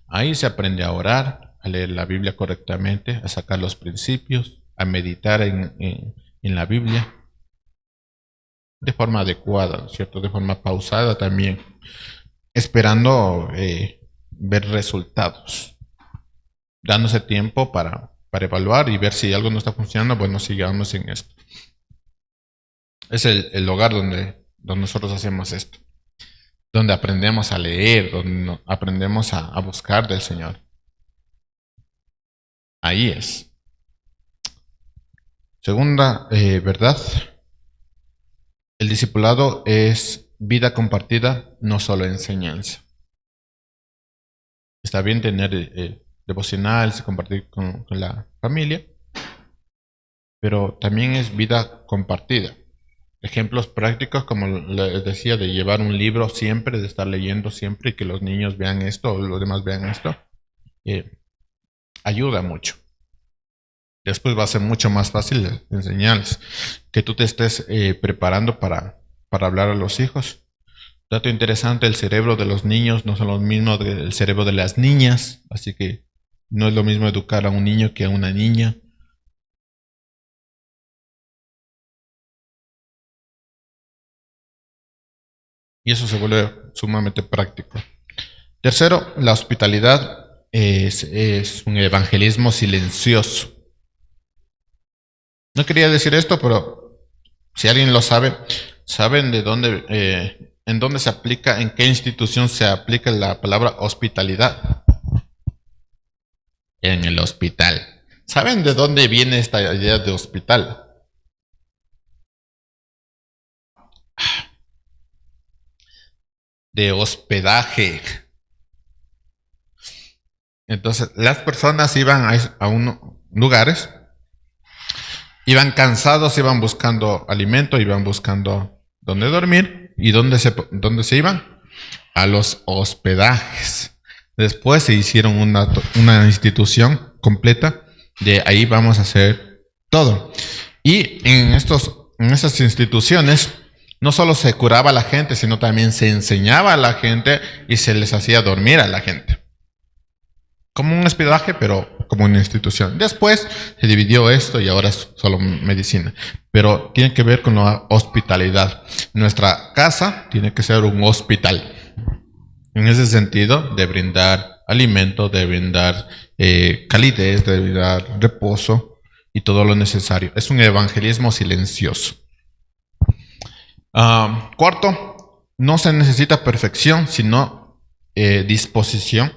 Ahí se aprende a orar, a leer la Biblia correctamente, a sacar los principios, a meditar en la Biblia de forma adecuada, ¿cierto? De forma pausada también, esperando ver resultados, dándose tiempo para evaluar y ver si algo no está funcionando. Bueno, sigamos en esto. Es el hogar donde nosotros hacemos esto, donde aprendemos a leer, donde aprendemos a buscar del Señor. Ahí es. Segunda verdad, el discipulado es vida compartida, no solo enseñanza. Está bien tener devocionales, compartir con la familia, pero también es vida compartida. Ejemplos prácticos, como les decía, de llevar un libro siempre, de estar leyendo siempre y que los niños vean esto o los demás vean esto, ayuda mucho. Después va a ser mucho más fácil enseñarles. Que tú te estés preparando para hablar a los hijos. Dato interesante, el cerebro de los niños no son los mismos del cerebro de las niñas, así que no es lo mismo educar a un niño que a una niña. Y eso se vuelve sumamente práctico. Tercero, la hospitalidad es un evangelismo silencioso. No quería decir esto, pero si alguien lo sabe, ¿saben de dónde, en dónde se aplica, en qué institución se aplica la palabra hospitalidad? En el hospital. ¿Saben de dónde viene esta idea de hospital? De hospedaje. Entonces, las personas iban a lugares, iban cansados, iban buscando alimento, iban buscando dónde dormir. ¿Y dónde se iban? A los hospedajes. Después se hicieron una institución completa. De ahí vamos a hacer todo. Y en estas instituciones no solo se curaba a la gente, sino también se enseñaba a la gente y se les hacía dormir a la gente. Como un hospedaje, pero como una institución. Después se dividió esto y ahora es solo medicina. Pero tiene que ver con la hospitalidad. Nuestra casa tiene que ser un hospital. En ese sentido, de brindar alimento, de brindar calidez, de brindar reposo y todo lo necesario. Es un evangelismo silencioso. Cuarto, no se necesita perfección, sino disposición.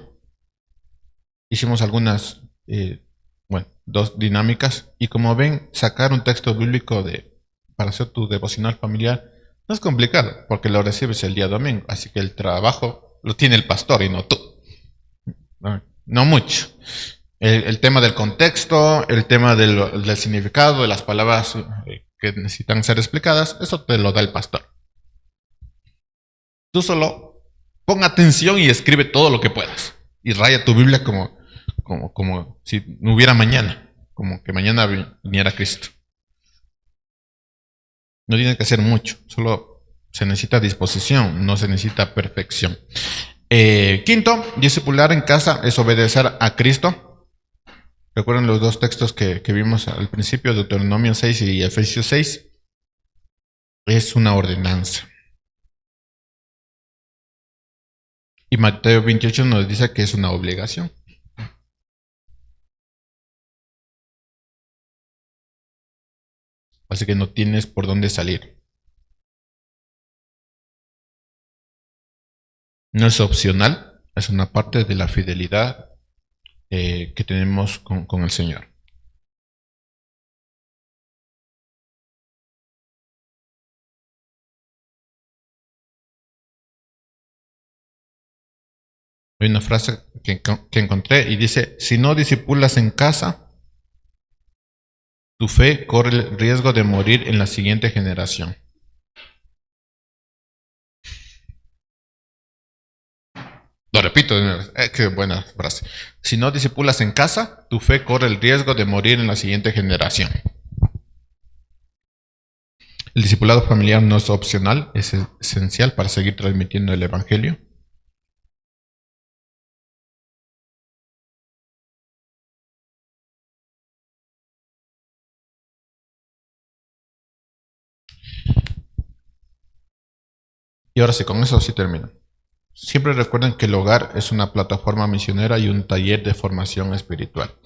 Hicimos algunas, dos dinámicas. Y como ven, sacar un texto bíblico para hacer tu devocional familiar no es complicado, porque lo recibes el día domingo. Así que el trabajo lo tiene el pastor y no tú. No mucho. El tema del contexto, el tema del significado de las palabras que necesitan ser explicadas, eso te lo da el pastor. Tú solo pon atención y escribe todo lo que puedas. Y raya tu Biblia como si no hubiera mañana, como que mañana viniera Cristo. No tiene que hacer mucho, solo se necesita disposición, no se necesita perfección. Quinto, discipular en casa es obedecer a Cristo. Recuerden los dos textos que vimos al principio, Deuteronomio 6 y Efesios 6. Es una ordenanza. Y Mateo 28 nos dice que es una obligación. Así que no tienes por dónde salir. No es opcional, es una parte de la fidelidad que tenemos con el Señor. Hay una frase que encontré y dice, si no discipulas en casa, tu fe corre el riesgo de morir en la siguiente generación. Lo repito, qué buena frase. Si no discipulas en casa, tu fe corre el riesgo de morir en la siguiente generación. El discipulado familiar no es opcional, es esencial para seguir transmitiendo el Evangelio. Y ahora sí, con eso sí termino. Siempre recuerden que el hogar es una plataforma misionera y un taller de formación espiritual.